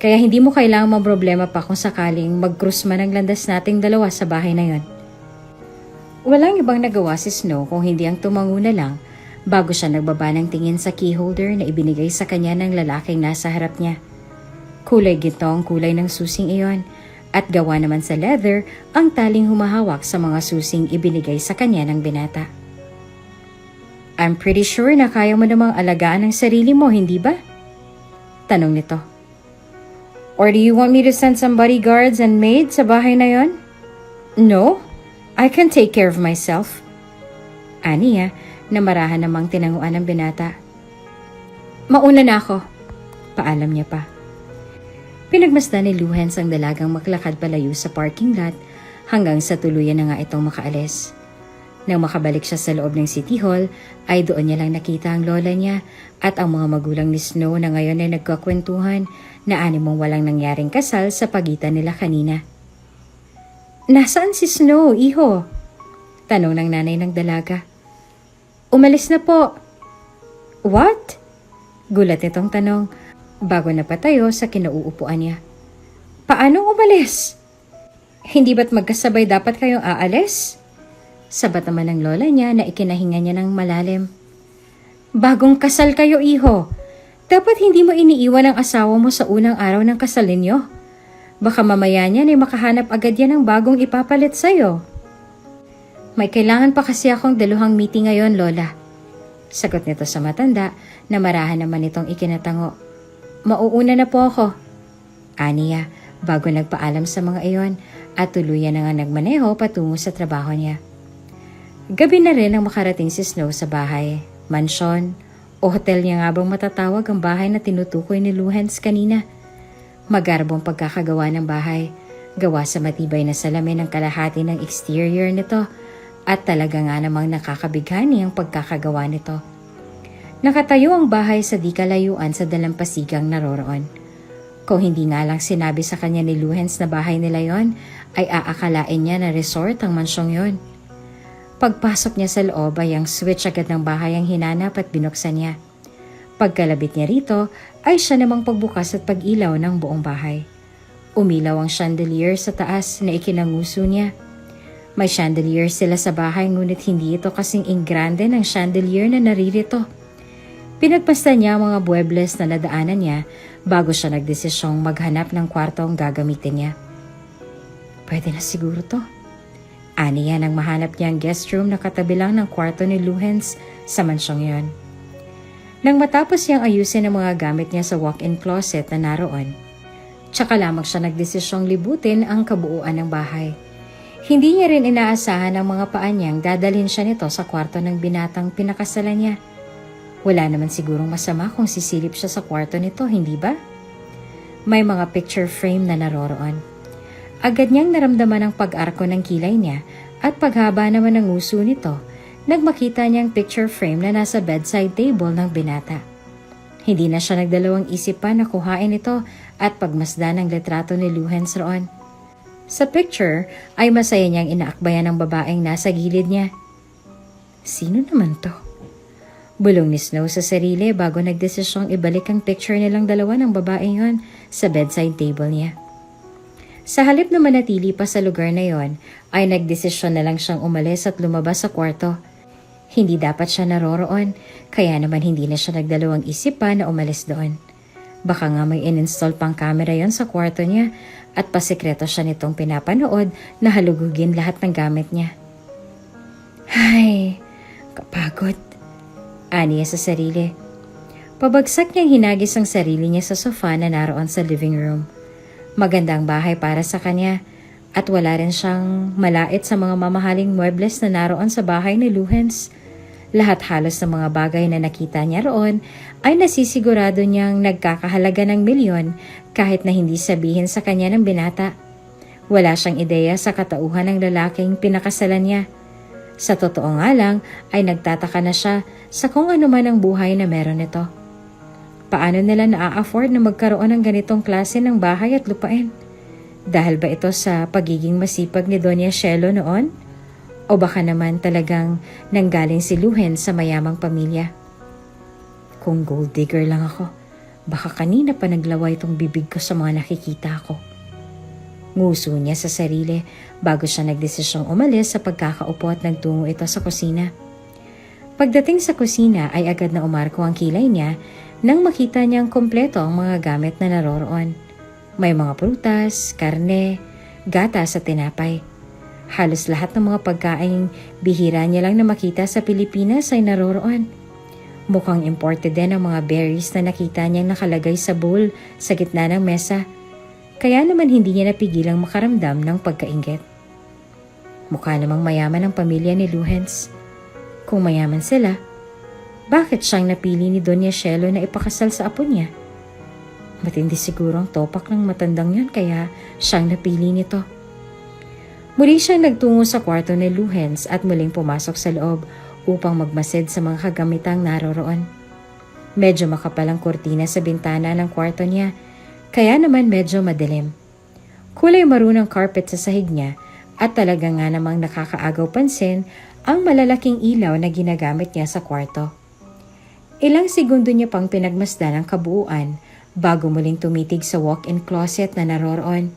Kaya hindi mo kailangang problema pa kung sakaling mag-cruise man ang landas nating dalawa sa bahay na yon. Walang ibang nagawa si Snow kung hindi ang tumango na lang bago siya nagbaba ng tingin sa keyholder na ibinigay sa kanya ng lalaking nasa harap niya. Kulay ginto ang kulay ng susing iyon at gawa naman sa leather ang taling humahawak sa mga susing ibinigay sa kanya ng binata. I'm pretty sure na kaya mo namang alagaan ang sarili mo, hindi ba? Tanong nito. Or do you want me to send some bodyguards and maids sa bahay na yon? No, I can take care of myself. Aniya na marahan namang tinanguan ng binata. Mauna na ako. Paalam niya pa. Pinagmasdan ni Luhens ang dalagang maglakad palayo sa parking lot hanggang sa tuluyan na nga itong makaalis. Nang makabalik siya sa loob ng City Hall, ay doon niya lang nakita ang lola niya at ang mga magulang ni Snow na ngayon ay nagkakwentuhan na animong walang nangyaring kasal sa pagitan nila kanina. Nasaan si Snow, iho? Tanong ng nanay ng dalaga. Umalis na po. What? Gulat itong tanong bago napatayo sa kinauupuan niya. Paano umalis? Hindi ba't magkasabay dapat kayong aalis? Sabat naman ng lola niya na ikinahinga niya ng malalim. Bagong kasal kayo, iho. Dapat hindi mo iniiwan ang asawa mo sa unang araw ng kasal ninyo. Baka mamaya niyan ay makahanap agad yan ng bagong ipapalit sa'yo. May kailangan pa kasi akong daluhang meeting ngayon, lola. Sagot nito sa matanda na marahan naman itong ikinatango. Mauuna na po ako. Aniya, bago nagpaalam sa mga iyon at tuluyan na nga nagmaneho patungo sa trabaho niya. Gabi na rin ang makarating si Snow sa bahay, mansyon, o hotel niya nga bang matatawag ang bahay na tinutukoy ni Luhens kanina. Magarbong pagkakagawa ng bahay, gawa sa matibay na salamin ng kalahati ng exterior nito at talaga nga namang nakakabighani ang pagkakagawa nito. Nakatayo ang bahay sa di kalayuan sa dalampasigang naroroon. Kung hindi nga lang sinabi sa kanya ni Luhens na bahay nila yon, ay aakalain niya na resort ang mansyong yon. Pagpasok niya sa loob ay ang switch agad ng bahay ang hinanap at binuksan niya. Pagkalabit niya rito ay siya namang pagbukas at pag-ilaw ng buong bahay. Umilaw ang chandelier sa taas na ikinanguso niya. May chandelier sila sa bahay ngunit hindi ito kasing ingrande ng chandelier na naririto. Pinagpasta niya ang mga buwebles na nadaanan niya bago siya nagdesisyong maghanap ng kwarto ang gagamitin niya. Pwede na siguro to. Aniya nang mahanap niya ang guest room na katabi lang ng kwarto ni Luhens sa mansyong yon. Nang matapos niyang ayusin ang mga gamit niya sa walk-in closet na naroon, tsaka lamang siya nagdesisyong libutin ang kabuuan ng bahay. Hindi niya rin inaasahan ang mga paa niyang dadalhin siya nito sa kwarto ng binatang pinakasalan niya. Wala naman sigurong masama kung sisilip siya sa kwarto nito, hindi ba? May mga picture frame na naroroon. Agad niyang naramdaman ang pag-arko ng kilay niya at paghaba naman ng nguso nito, nagmakita niyang picture frame na nasa bedside table ng binata. Hindi na siya nagdalawang isip pa na kuhain ito at pagmasdan ang litrato ni Luhens roon. Sa picture ay masaya niyang inaakbayan ng babaeng nasa gilid niya. Sino naman to? Bulong ni Snow sa sarili bago nagdesisyong ibalik ang picture nilang dalawa ng babaeng yon sa bedside table niya. Sa halip na manatili pa sa lugar na yon, ay nagdesisyon na lang siyang umalis at lumabas sa kwarto. Hindi dapat siya naroroon, kaya naman hindi na siya nagdalawang isip pa na umalis doon. Baka nga may in-install pang camera yon sa kwarto niya at pasikreto siya nitong pinapanood na halugugin lahat ng gamit niya. Ay, kapagod. Aniya sa sarili. Pabagsak niyang hinagis ang sarili niya sa sofa na naroon sa living room. Magandang bahay para sa kanya at wala rin siyang malait sa mga mamahaling muebles na naroon sa bahay ni Luhens. Lahat halos ng mga bagay na nakita niya roon ay nasisigurado niyang nagkakahalaga ng milyon kahit na hindi sabihin sa kanya ng binata. Wala siyang ideya sa katauhan ng lalaking pinakasalan niya. Sa totoo nga lang ay nagtataka na siya sa kung ano man ang buhay na meron nito. Paano nila na-afford na magkaroon ng ganitong klase ng bahay at lupain? Dahil ba ito sa pagiging masipag ni Doña Shelo noon? O baka naman talagang nanggaling si Luhens sa mayamang pamilya? Kung gold digger lang ako, baka kanina pa naglaway itong bibig ko sa mga nakikita ko. Nguso niya sa sarili bago siya nagdesisyong umalis sa pagkakaupo at nagtungo ito sa kusina. Pagdating sa kusina ay agad na umarko ang kilay niya nang makita niyang kompleto ang mga gamit na naroroon. May mga prutas, karne, gatas at tinapay. Halos lahat ng mga pagkain bihira niya lang na makita sa Pilipinas ay naroroon. Mukhang imported din ang mga berries na nakita niyang nakalagay sa bowl sa gitna ng mesa. Kaya naman hindi niya napigilang makaramdam ng pagkainggit. Mukha namang mayaman ang pamilya ni Luhens. Kung mayaman sila, bakit siyang napili ni Doña Shelo na ipakasal sa apo niya? Matindi siguro ang topak ng matandang yun kaya siyang napili nito. Muli siyang nagtungo sa kwarto ni Luhens at muling pumasok sa loob upang magmasid sa mga kagamitang naroroon. Medyo makapal ang kurtina sa bintana ng kwarto niya, kaya naman medyo madilim. Kulay maroon ang carpet sa sahig niya at talaga nga namang nakakaagaw pansin ang malalaking ilaw na ginagamit niya sa kwarto. Ilang segundo niya pang pinagmasdan ang kabuuan bago muling tumitig sa walk-in closet na naroroon.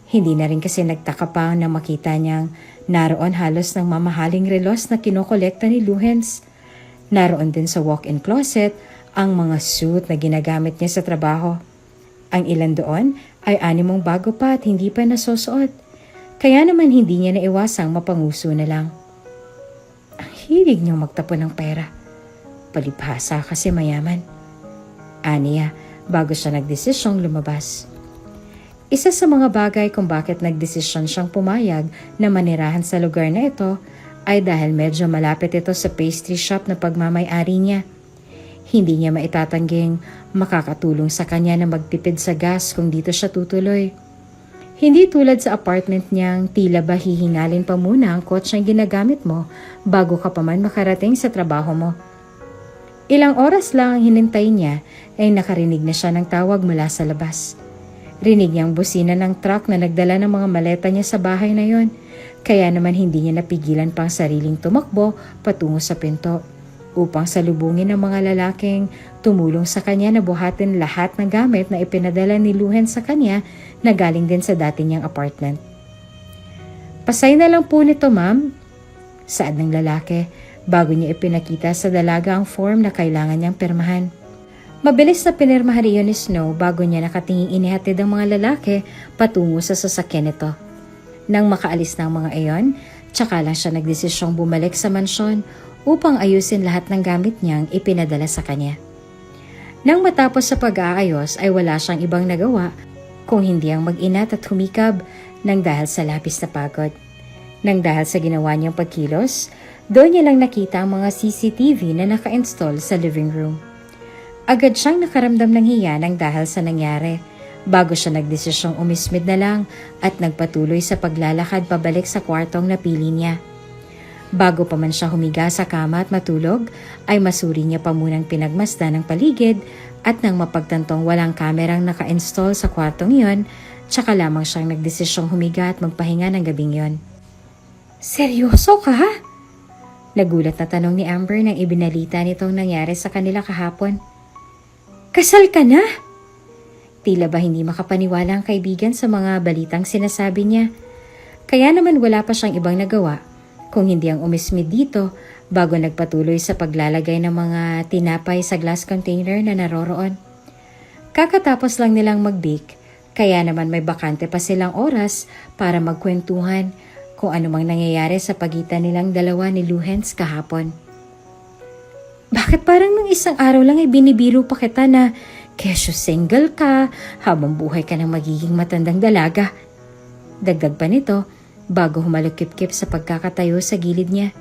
Hindi na rin kasi nagtaka pa na makita niyang naroon halos ng mamahaling relos na kinokolekta ni Luhens. Naroon din sa walk-in closet ang mga suit na ginagamit niya sa trabaho. Ang ilan doon ay animong bago pa at hindi pa nasusuot. Kaya naman hindi niya naiwasang mapanguso na lang. Ang hilig niyang magtapon ng pera. Palibhasa kasi mayaman. Aniya bago siya nagdesisyong lumabas. Isa sa mga bagay kung bakit nagdesisyon siyang pumayag na manirahan sa lugar na ito ay dahil medyo malapit ito sa pastry shop na pagmamay-ari niya. Hindi niya maitatangging makakatulong sa kanya na magtipid sa gas kung dito siya tutuloy. Hindi tulad sa apartment niyang tila ba hihingalin pa muna ang kotseng ginagamit mo bago ka pa man makarating sa trabaho mo. Ilang oras lang ang hinintay niya ay nakarinig na siya ng tawag mula sa labas. Rinig niyang busina ng truck na nagdala ng mga maleta niya sa bahay na yon, kaya naman hindi niya napigilan pang sariling tumakbo patungo sa pinto upang salubungin ang mga lalaking tumulong sa kanya na buhatin lahat ng gamit na ipinadala ni Luhens sa kanya na galing din sa dati niyang apartment. "Pasay na lang po nito, ma'am," saad ng lalaki bago niya ipinakita sa dalaga ang form na kailangan niyang pirmahan. Mabilis na pinirmahan iyon ni Snow bago niya nakatingin inihatid ang mga lalaki patungo sa sasakyan nito. Nang makaalis na ang mga iyon, tsaka lang siya nagdesisyong bumalik sa mansyon upang ayusin lahat ng gamit niyang ipinadala sa kanya. Nang matapos sa pag-aayos ay wala siyang ibang nagawa kung hindi ang mag-inat at humikab nang dahil sa labis na pagod. Nang dahil sa ginawa niyang pagkilos, doon niya lang nakita ang mga CCTV na naka-install sa living room. Agad siyang nakaramdam ng hiya nang dahil sa nangyari bago siya nagdesisyong umismid na lang at nagpatuloy sa paglalakad pabalik sa kwartong napili niya. Bago pa man siya humiga sa kama at matulog, ay masuri niya pa munang pinagmasdan ng paligid at nang mapagtantong walang kamerang naka-install sa kwartong iyon, tsaka lamang siyang nagdesisyong humiga at magpahinga ng gabing yon. "Seryoso ka ha?" Nagulat na tanong ni Amber nang ibinalita nitong nangyari sa kanila kahapon. "Kasal ka na?" Tila ba hindi makapaniwala ang kaibigan sa mga balitang sinasabi niya. Kaya naman wala pa siyang ibang nagawa kung hindi ang umismid dito bago nagpatuloy sa paglalagay ng mga tinapay sa glass container na naroroon. Kakatapos lang nilang mag-bake, kaya naman may bakante pa silang oras para magkwentuhan kung anumang nangyayari sa pagitan nilang dalawa ni Luhens kahapon. "Bakit parang nung isang araw lang ay binibiro pa kita na kesyo single ka habang buhay ka ng magiging matandang dalaga?" Dagdag pa nito bago humalukip-kip sa pagkakatayo sa gilid niya.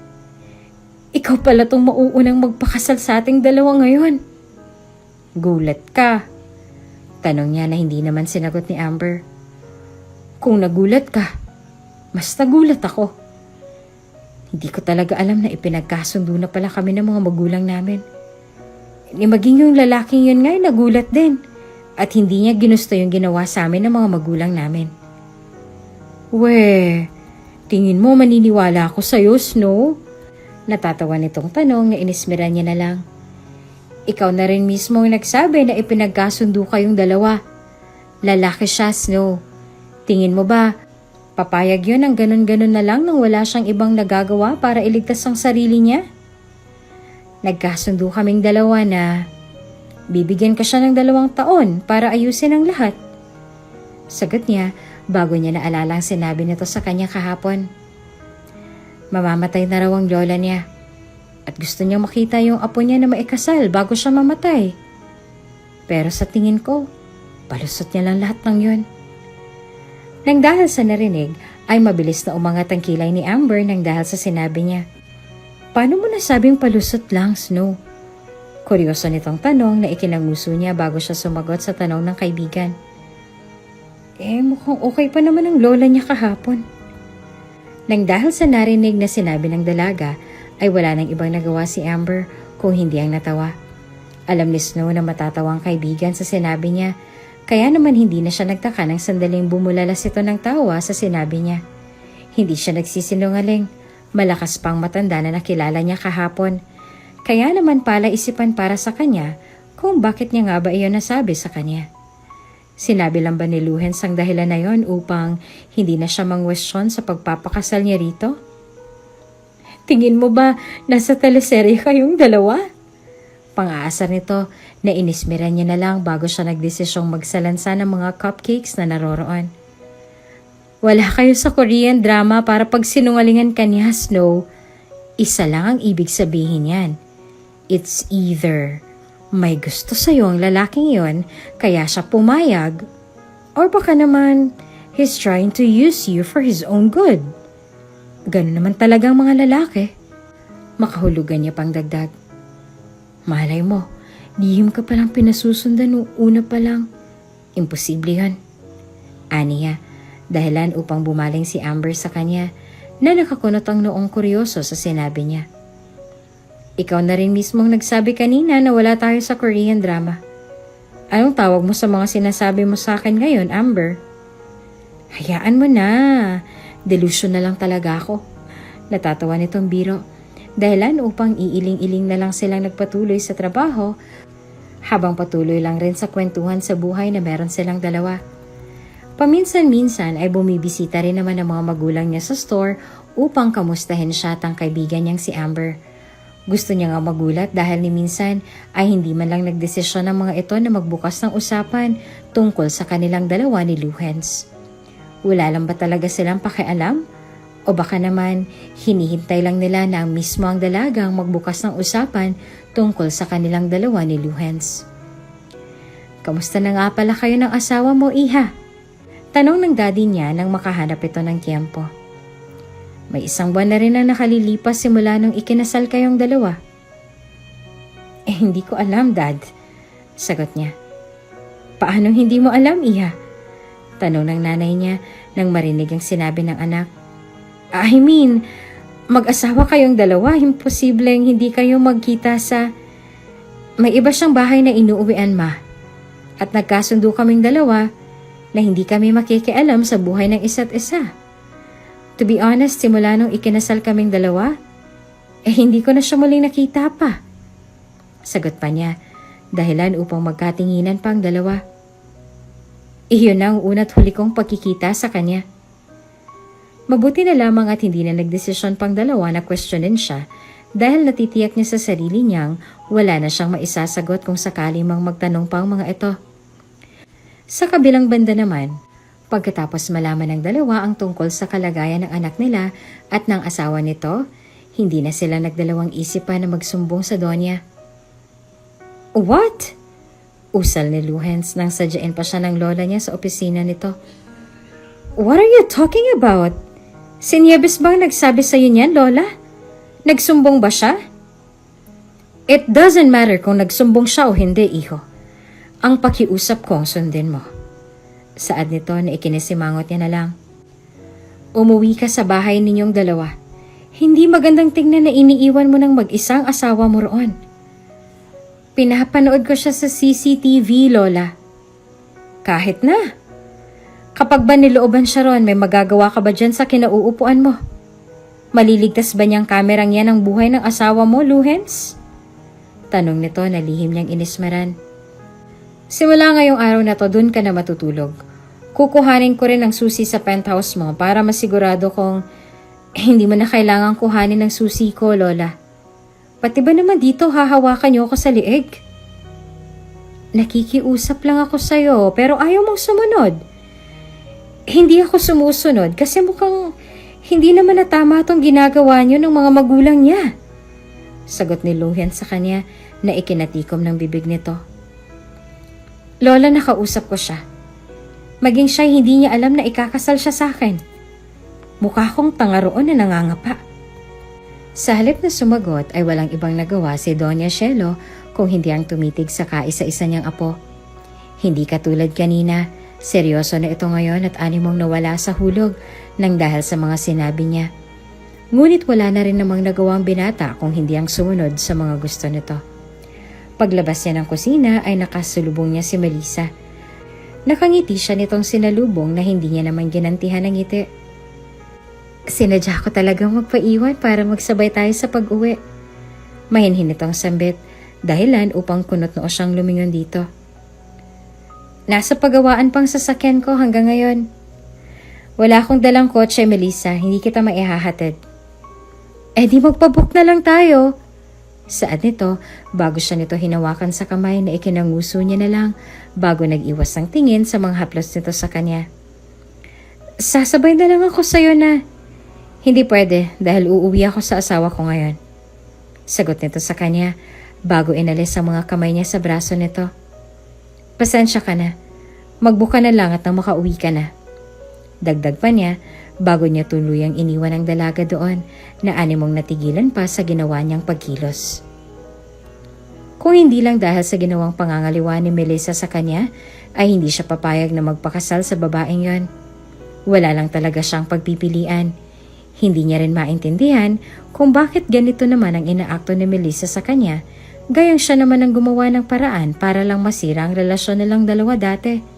"Ikaw pala tong mauunang magpakasal sa ating dalawa ngayon." "Gulat ka?" Tanong niya na hindi naman sinagot ni Amber. "Kung nagulat ka, mas nagulat ako. Hindi ko talaga alam na ipinagkasundo na pala kami ng mga magulang namin. Maging yung lalaking yun nga ay nagulat din at hindi niya ginusto yung ginawa sa amin ng mga magulang namin." "Weh, tingin mo maniniwala ako sa'yo, Snow?" Natatawa nitong tanong na inismiran niya na lang. "Ikaw na rin mismo ang nagsabi na ipinagkasundo kayong dalawa. Lalaki siya, Snow. Tingin mo ba, papayag yun ang ganun-ganun na lang nang wala siyang ibang nagagawa para iligtas ang sarili niya? Nagkasundo kaming dalawa na bibigyan ka siya ng 2 taon para ayusin ang lahat." Sagot niya bago niya naalala ang sinabi nito sa kanya kahapon. Mamamatay na raw ang lola niya at gusto niyang makita yung apo niya na maikasal bago siya mamatay. Pero sa tingin ko, palusot niya lang lahat ng yun. Nang dahil sa narinig, ay mabilis na umangat ang kilay ni Amber nang dahil sa sinabi niya. Paano mo nasabing palusot lang, Snow? Kuryoso nitong tanong na ikinanguso niya bago siya sumagot sa tanong ng kaibigan. Mukhang okay pa naman ang lola niya kahapon. Nang dahil sa narinig na sinabi ng dalaga, ay wala nang ibang nagawa si Amber kung hindi ang natawa. Alam ni Snow na matatawa ang kaibigan sa sinabi niya, kaya naman hindi na siya nagtaka ng sandaling bumulalas ito ng tawa sa sinabi niya. Hindi siya nagsisinungaling, malakas pang matanda na nakilala niya kahapon. Kaya naman pala isipan para sa kanya kung bakit niya nga ba iyon nasabi sa kanya. Sinabi lang ba ni Luhens ang dahilan na yon upang hindi na siya mangwestiyon sa pagpapakasal niya rito? Tingin mo ba nasa teleserye kayong dalawa? Pang-aasar nito na inismiran niya na lang bago siya nagdesisyong magsalansa ng mga cupcakes na naroroon. Wala kayo sa Korean drama para pagsinungalingan ka niya, Snow. Isa lang ang ibig sabihin yan. It's either may gusto sa'yo ang lalaking yon kaya siya pumayag, or baka naman he's trying to use you for his own good. Ganun naman talagang mga lalaki. Makahulugan niya pang dagdag. Malay mo, lihim ka palang pinasusundan nung una pa lang. Imposible yan. Aniya, dahilan upang bumaling si Amber sa kanya na nakakunot ang noong kuryoso sa sinabi niya. Ikaw na rin mismong nagsabi kanina na wala tayo sa Korean drama. Anong tawag mo sa mga sinasabi mo sa akin ngayon, Amber? Hayaan mo na. Delusion na lang talaga ako. Natatawa nitong biro. Dahilan upang iiling-iling na lang silang nagpatuloy sa trabaho habang patuloy lang rin sa kwentuhan sa buhay na meron silang dalawa. Paminsan-minsan ay bumibisita rin naman ang mga magulang niya sa store upang kamustahin siya at ang kaibigan niyang si Amber. Gusto niya nga magulat dahil ni minsan ay hindi man lang nagdesisyon ng mga ito na magbukas ng usapan tungkol sa kanilang dalawa ni Luhens. Wala lang ba talaga silang pakialam? O baka naman hinihintay lang nila na mismo ang dalagang magbukas ng usapan tungkol sa kanilang dalawa ni Luhens. Kamusta na nga pala kayo ng asawa mo, Iha? Tanong ng daddy niya nang makahanap ito ng tiempo. May 1 buwan na rin na nakalilipas simula nung ikinasal kayong dalawa. Hindi ko alam, Dad. Sagot niya. Paano hindi mo alam, Iha? Tanong ng nanay niya nang marinig ang sinabi ng anak. I mean, mag-asawa kayong dalawa, imposibleng hindi kayo magkita sa... May iba siyang bahay na inuuwian, Ma. At nagkasundo kaming dalawa na hindi kami makikialam sa buhay ng isa't isa. To be honest, simula nung ikinasal kaming dalawa, hindi ko na siya muling nakita pa. Sagot pa niya, dahilan upang magkatinginan pa ang dalawa. Iyon na ang una't huli kong pagkikita sa kanya. Mabuti na lamang at hindi na nagdesisyon pang dalawa na questionin siya dahil natitiyak niya sa sarili niyang wala na siyang maisasagot kung sakali mang magtanong pa ang mga ito. Sa kabilang banda naman, pagkatapos malaman ng dalawa ang tungkol sa kalagayan ng anak nila at ng asawa nito, hindi na sila nagdalawang isip pa na magsumbong sa Donya. What? Usal ni Luhens nang sadyain pa siya ng lola niya sa opisina nito. What are you talking about? Si Nieves bang nagsabi sa iyo niyan, Lola? Nagsumbong ba siya? It doesn't matter kung nagsumbong siya o hindi, iho. Ang pakiusap ko ang sundin mo. Saad nito na ikinisimangot niya na lang. Umuwi ka sa bahay ninyong dalawa. Hindi magandang tingnan na iniiwan mo ng mag-isang asawa mo roon. Pinapanood ko siya sa CCTV, Lola. Kahit na. Kapag ba nilooban siya ron, may magagawa ka ba dyan sa kinauupuan mo? Maliligtas ba niyang kamerang yan ang buhay ng asawa mo, Luhens? Tanong nito na lihim niyang inismaran. Simula ngayong araw na to, dun ka na matutulog. Kukuhanin ko rin ang susi sa penthouse mo para masigurado kong hindi mo na kailangang kuhanin ng susi ko, Lola. Pati ba naman dito hahawakan niyo ako sa liig? Nakikiusap lang ako sa'yo pero ayaw mong sumunod. Hindi ako sumusunod kasi mukhang hindi naman na tama itong ginagawa niyo ng mga magulang niya. Sagot ni Luhen sa kanya na ikinatikom ng bibig nito. Lola, nakausap ko siya. Maging siya hindi niya alam na ikakasal siya sa akin. Mukha kong tanga roon na nangangapa. Sa halip na sumagot ay walang ibang nagawa si Doña Shelo kung hindi ang tumitig sa kaisa-isa niyang apo. Hindi katulad kanina, seryoso na ito ngayon at animong nawala sa hulog nang dahil sa mga sinabi niya. Ngunit wala na rin namang nagawang binata kung hindi ang sumunod sa mga gusto nito. Paglabas niya ng kusina ay nakasulubong niya si Melissa. Nakangiti siya nitong sinalubong na hindi niya naman ginantihan ng ngiti. Sinadya ko talagang magpaiwan para magsabay tayo sa pag-uwi. Mahinhin itong sambit, dahilan upang kunot noo siyang lumingon dito. Nasa pagawaan pang sasakyan ko hanggang ngayon. Wala akong dalang kotse, Melissa, hindi kita maihahatid. Di magpabook na lang tayo. Saad nito, bago siya nito hinawakan sa kamay na ikinanguso niya na lang bago nag-iwas ng tingin sa mga haplos nito sa kanya. Sasabay na lang ako sa'yo na. Hindi pwede dahil uuwi ako sa asawa ko ngayon. Sagot nito sa kanya bago inalis ang mga kamay niya sa braso nito. Pasensya ka na. Magbuka na lang at nang makauwi ka na. Dagdag pa niya bago niya tuluyang iniwan ang dalaga doon na animong natigilan pa sa ginawa niyang pagkilos. Kung hindi lang dahil sa ginawang pangangaliwa ni Melissa sa kanya ay hindi siya papayag na magpakasal sa babaeng yon. Wala lang talaga siyang pagpipilian. Hindi niya rin maintindihan kung bakit ganito naman ang inaakto ni Melissa sa kanya, gayang siya naman ang gumawa ng paraan para lang masira ang relasyon nilang dalawa dati.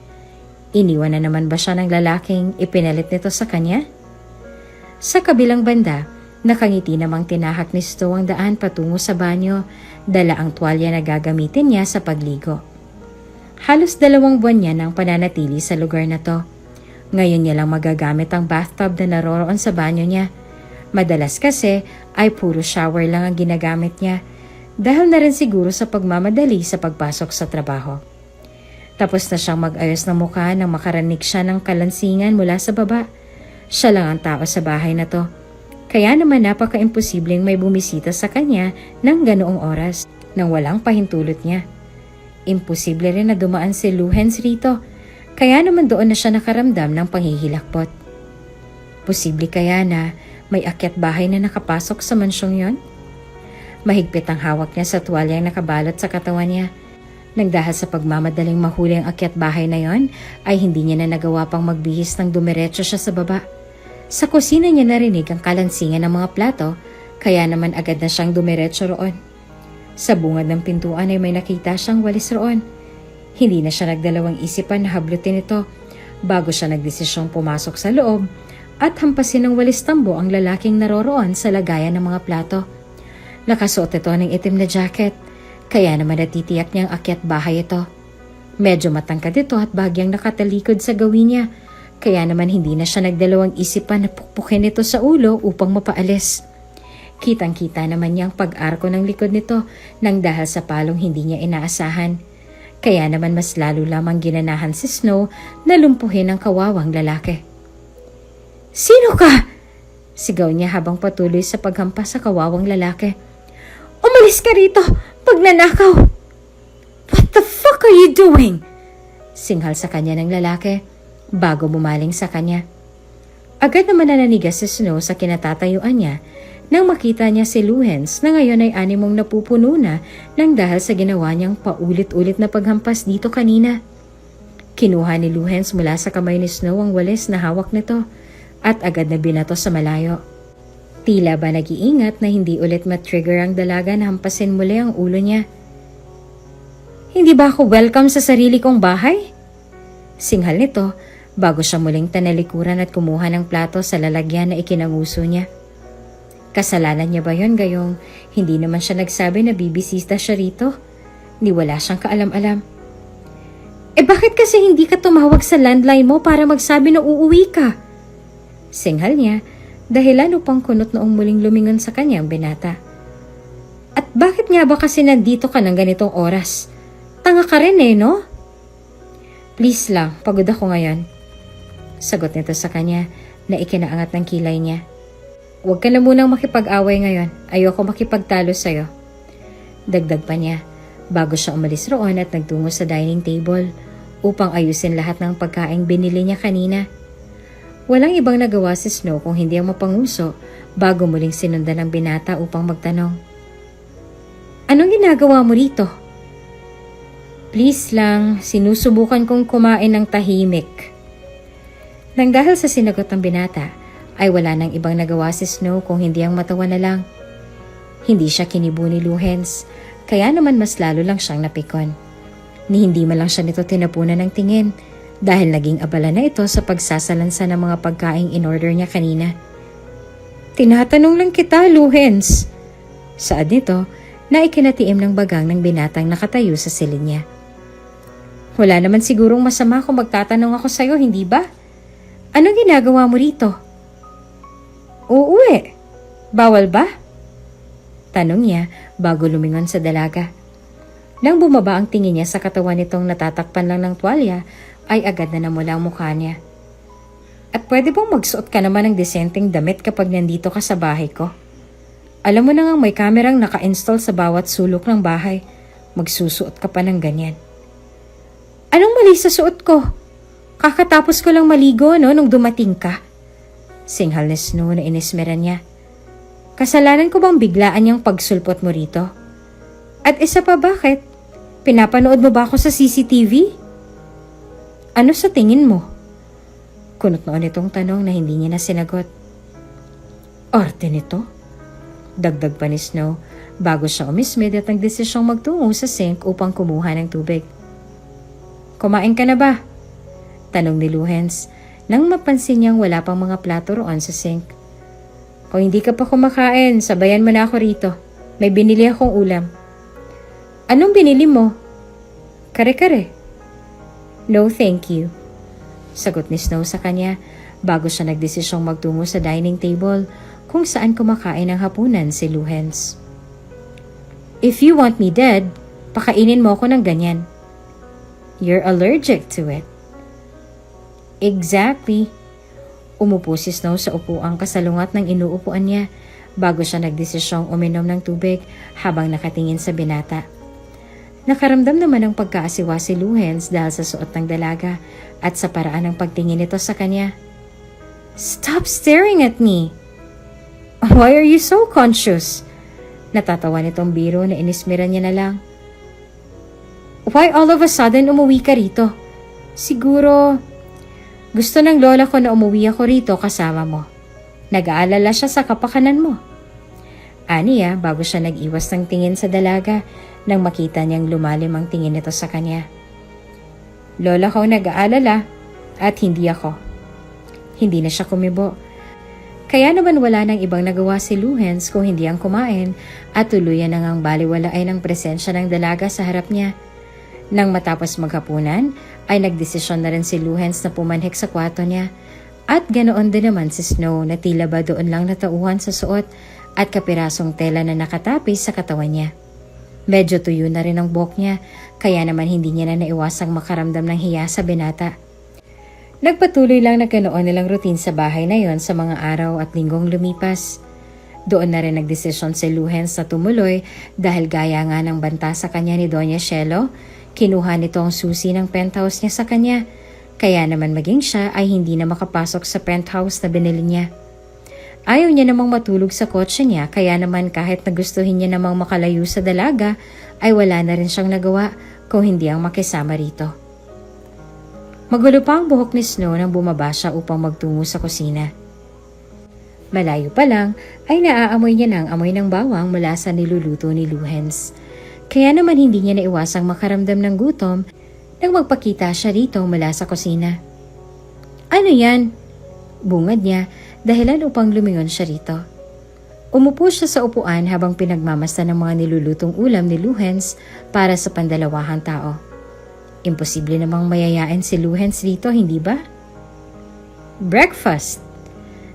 Iniwan na naman ba siya ng lalaking ipinalit nito sa kanya? Sa kabilang banda, nakangiti namang tinahak ni Sto ang daan patungo sa banyo, dala ang tuwalya na gagamitin niya sa pagligo. Halos 2 buwan niya nang pananatili sa lugar na to. Ngayon niya lang magagamit ang bathtub na naroroon sa banyo niya. Madalas kasi ay puro shower lang ang ginagamit niya dahil na rin siguro sa pagmamadali sa pagpasok sa trabaho. Tapos na siyang mag-ayos ng mukha nang makaranig siya ng kalansingan mula sa baba. Siya lang ang tao sa bahay na to. Kaya naman napaka-imposibleng may bumisita sa kanya ng ganoong oras nang walang pahintulot niya. Imposible rin na dumaan si Luhens rito. Kaya naman doon na siya nakaramdam ng panghihilakbot. Posible kaya na may akyat bahay na nakapasok sa mansyong yon? Mahigpit ang hawak niya sa tuwalyang nakabalot sa katawan niya. Nang dahil sa pagmamadaling mahuli ang akyat bahay na yon, ay hindi niya na nagawa pang magbihis nang dumiretso siya sa baba. Sa kusina niya narinig ang kalansingan ng mga plato, kaya naman agad na siyang dumiretso roon. Sa bungad ng pintuan ay may nakita siyang walis roon. Hindi na siya nagdalawang isipan na hablutin ito bago siya nagdesisyong pumasok sa loob at hampasin ng walis tambo ang lalaking naroroon sa lagayan ng mga plato. Nakasuot ito ng itim na jacket, kaya naman natitiyak niyang akyat bahay ito. Medyo matangkad ito at bagyang nakatalikod sa gawin niya, kaya naman hindi na siya nagdalawang isipan na pukpukin ito sa ulo upang mapaalis. Kitang-kita naman niya ang pag-arko ng likod nito nang dahil sa palong hindi niya inaasahan. Kaya naman mas lalo lamang ginanahan si Snow na lumpuhin ang kawawang lalaki. Sino ka? Sigaw niya habang patuloy sa paghampas sa kawawang lalaki. Umalis ka rito! Pagnanakaw! What the fuck are you doing? Singhal sa kanya ng lalaki bago bumaling sa kanya. Agad naman nananigas si Snow sa kinatatayuan niya nang makita niya si Luhens na ngayon ay animong napupuno na nang dahil sa ginawa niyang paulit-ulit na paghampas dito kanina. Kinuha ni Luhens mula sa kamay ni Snow ang walis na hawak nito at agad na binato sa malayo. Tila ba nag-iingat na hindi ulit matrigger ang dalaga na hampasin muli ang ulo niya. Hindi ba ako welcome sa sarili kong bahay? Singhal nito bago siya muling tanalikuran at kumuha ng plato sa lalagyan na ikinanguso niya. Kasalanan niya ba yon gayong hindi naman siya nagsabi na bibisita siya rito? Ni wala siyang kaalam-alam. Bakit kasi hindi ka tumawag sa landline mo para magsabi na uuwi ka? Singhal niya, dahilan upang kunot noong muling lumingon sa kanyang binata. At bakit nga ba kasi nandito ka ng ganitong oras? Tanga ka rin no? Please lang, pagod ako ngayon. Sagot nito sa kanya na ikinaangat ng kilay niya. Huwag ka na munang makipag-away ngayon. Ayoko makipagtalo sa'yo. Dagdag pa niya, bago siya umalis roon at nagtungo sa dining table upang ayusin lahat ng pagkaing binili niya kanina. Walang ibang nagawa si Snow kung hindi ang mapanguso bago muling sinundan ng binata upang magtanong. Anong ginagawa mo rito? Please lang, sinusubukan kong kumain ng tahimik. Nang dahil sa sinagot ng binata, ay wala nang ibang nagawa si Snow kung hindi ang matawa na lang. Hindi siya kinibo ni Luhens, kaya naman mas lalo lang siyang napikon. Ni hindi man lang siya nito tinapunan ng tingin dahil naging abala na ito sa pagsasalansa ng mga pagkaing in-order niya kanina. Tinatanong lang kita, Luhens. Saad nito na ikinatiim ng bagang ng binatang nakatayo sa silid niya. Wala naman sigurong masama kung magtatanong ako sa'yo, hindi ba? Anong ginagawa mo rito? Uuwi. Bawal ba? Tanong niya bago lumingon sa dalaga. Nang bumaba ang tingin niya sa katawan nitong natatakpan lang ng tuwalya, ay agad na namula ang mukha niya. At pwede bang magsuot ka naman ng disenteng damit kapag nandito ka sa bahay ko? Alam mo na ngang may kamerang naka-install sa bawat sulok ng bahay. Magsusuot ka pa ng ganyan. Anong mali sa suot ko? Kakatapos ko lang maligo nung dumating ka. Singhal ni Snow na inismeran niya. Kasalanan ko bang biglaan niyang pagsulpot mo rito? At isa pa, bakit? Pinapanood mo ba ako sa CCTV? Ano sa tingin mo? Kunot noon itong tanong na hindi niya na sinagot. Arte nito? Dagdag pa ni Snow bago siya umismid at nagdesisyong magtungo sa sink upang kumuha ng tubig. Kumain ka na ba? Tanong ni Luhens nang mapansin niyang wala pang mga plato roon sa sink. Kung hindi ka pa kumakain, sabayan mo na ako rito. May binili akong ulam. Anong binili mo? Kare-kare. No, thank you. Sagot ni Snow sa kanya bago siya nagdesisyong magtungo sa dining table kung saan kumakain ng hapunan si Luhens. If you want me dead, pakainin mo ako ng ganyan. You're allergic to it. Exactly. Umupo si Snow sa upuang kasalungat ng inuupuan niya bago siya nagdesisyong uminom ng tubig habang nakatingin sa binata. Nakaramdam naman ng pagkaasiwa si Luhens dahil sa suot ng dalaga at sa paraan ng pagtingin nito sa kanya. Stop staring at me! Why are you so conscious? Natatawa nitong biro na inismiran niya na lang. Why all of a sudden umuwi ka rito? Siguro, gusto ng lola ko na umuwi ako rito kasama mo. Nag-aalala siya sa kapakanan mo. Aniya bago siya nag-iwas ng tingin sa dalaga nang makita niyang lumalim ang tingin nito sa kanya. Lola ko nag-aalala at hindi ako. Hindi na siya kumibo. Kaya naman wala nang ibang nagawa si Luhens kung hindi ang kumain at tuluyan na ngang baliwalaay ng presensya ng dalaga sa harap niya. Nang matapos maghapunan, ay nagdesisyon na rin si Luhens na pumanhik sa kwarto niya. At ganoon din naman si Snow na tila ba doon lang natauhan sa suot at kapirasong tela na nakatapis sa katawan niya. Medyo tuyo na rin ang buhok niya, kaya naman hindi niya na naiwasang makaramdam ng hiya sa binata. Nagpatuloy lang na ganoon nilang routine sa bahay na yon sa mga araw at linggong lumipas. Doon na rin nagdesisyon si Luhens na tumuloy dahil gaya nga ng banta sa kanya ni Doña Shelo, kinuha nito ang susi ng penthouse niya sa kanya, kaya naman maging siya ay hindi na makapasok sa penthouse na binili niya. Ayaw niya namang matulog sa kotse niya, kaya naman kahit nagustuhin niya namang makalayo sa dalaga, ay wala na rin siyang nagawa kung hindi ang makisama rito. Magulo pa ang buhok ni Snow nang bumaba siya upang magtungo sa kusina. Malayo pa lang ay naaamoy niya ng amoy ng bawang mula sa niluluto ni Luhens. Kaya naman hindi niya naiwasang makaramdam ng gutom nang magpakita siya rito mula sa kusina. Ano yan? Bungad niya dahilan upang lumingon siya rito. Umupo siya sa upuan habang pinagmamasdan ng mga nilulutong ulam ni Luhens para sa pandalawahang tao. Imposible namang mayayain si Luhens rito, hindi ba? Breakfast!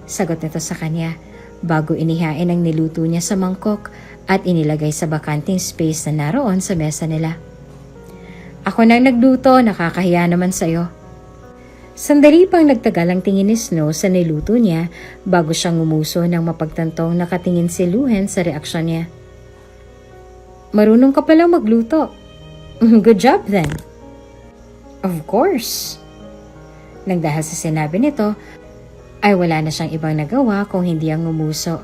Sagot nito sa kanya bago inihain ang niluto niya sa mangkok at inilagay sa bakanting space na naroon sa mesa nila. Ako nang nagluto, nakakahiya naman sa'yo. Sandali pang nagtagal ang tingin ni Snow sa niluto niya bago siyang ngumuso ng mapagtantong nakatingin si Luhens sa reaksyon niya. Marunong ka palang magluto. Good job then. Of course. Nang dahil sa sinabi nito, ay wala na siyang ibang nagawa kung hindi ang ngumuso,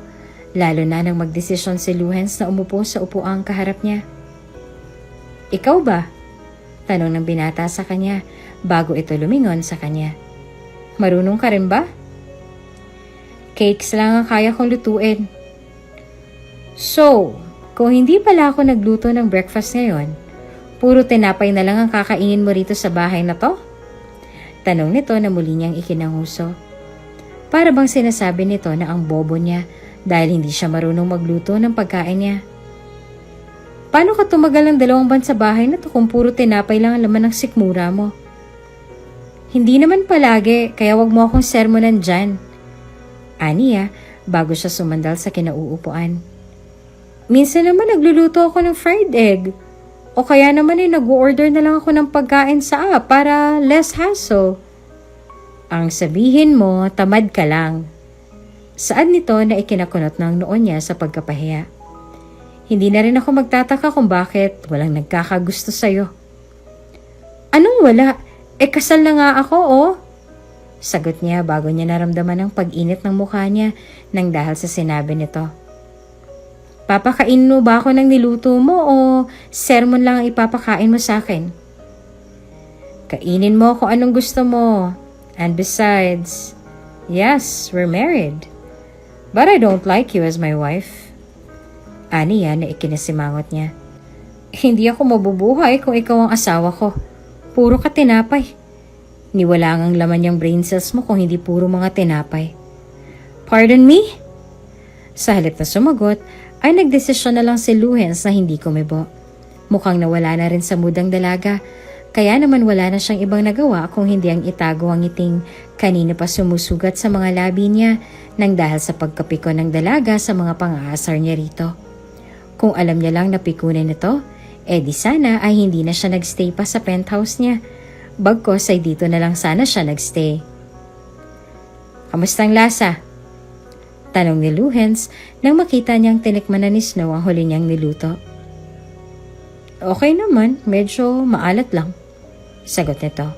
lalo na nang magdesisyon si Luhens na umupo sa upuang kaharap niya. Ikaw ba? Tanong ng binata sa kanya bago ito lumingon sa kanya. Marunong ka rin ba? Cakes lang ang kaya kong lutuin. So, kung hindi pala ako nagluto ng breakfast ngayon, puro tinapay na lang ang kakainin mo rito sa bahay na to? Tanong nito na muli niyang ikinanguso. Para bang sinasabi nito na ang bobo niya dahil hindi siya marunong magluto ng pagkain niya. Paano ka tumagal ng 2 buwan sa bahay na to kung puro tinapay lang ang laman ng sikmura mo? Hindi naman palagi, kaya wag mo akong sermonan dyan. Aniya, bago siya sumandal sa kinauupuan. Minsan naman nagluluto ako ng fried egg. O kaya naman nag-order na lang ako ng pagkain sa app para less hassle. Ang sabihin mo, tamad ka lang. Saad nito na ikinakunot ng noon niya sa pagkapahiya. Hindi na rin ako magtataka kung bakit walang nagkakagusto sa'yo. Anong wala? Kasal na nga ako, oh. Sagot niya bago niya naramdaman ang pag-init ng mukha niya nang dahil sa sinabi nito. Papakain mo ba ako ng niluto mo o sermon lang ang ipapakain mo sa akin? Kainin mo kung anong gusto mo. And besides, yes, we're married. But I don't like you as my wife. Aniya na ikinasimangot niya. Hindi ako mabubuhay kung ikaw ang asawa ko. Puro ka tinapay. Niwala ngang laman yung brain cells mo kung hindi puro mga tinapay. Pardon me? Sa halip na sumagot, ay nagdesisyon na lang si Luhens na hindi kumibo. Mukhang nawala na rin sa mudang dalaga, kaya naman wala na siyang ibang nagawa kung hindi ang itago ang ngiting kanina pa sumusugat sa mga labi niya nang dahil sa pagkapiko ng dalaga sa mga pang-aasar niya rito. Kung alam niya lang na pikunin ito, di sana ay hindi na siya nagstay pa sa penthouse niya. Bagkos ay dito na lang sana siya nagstay. Kamusta ang lasa? Tanong ni Luhens nang makita niyang tinikman na ni Snow ang huli niyang niluto. Okay naman, medyo maalat lang. Sagot nito.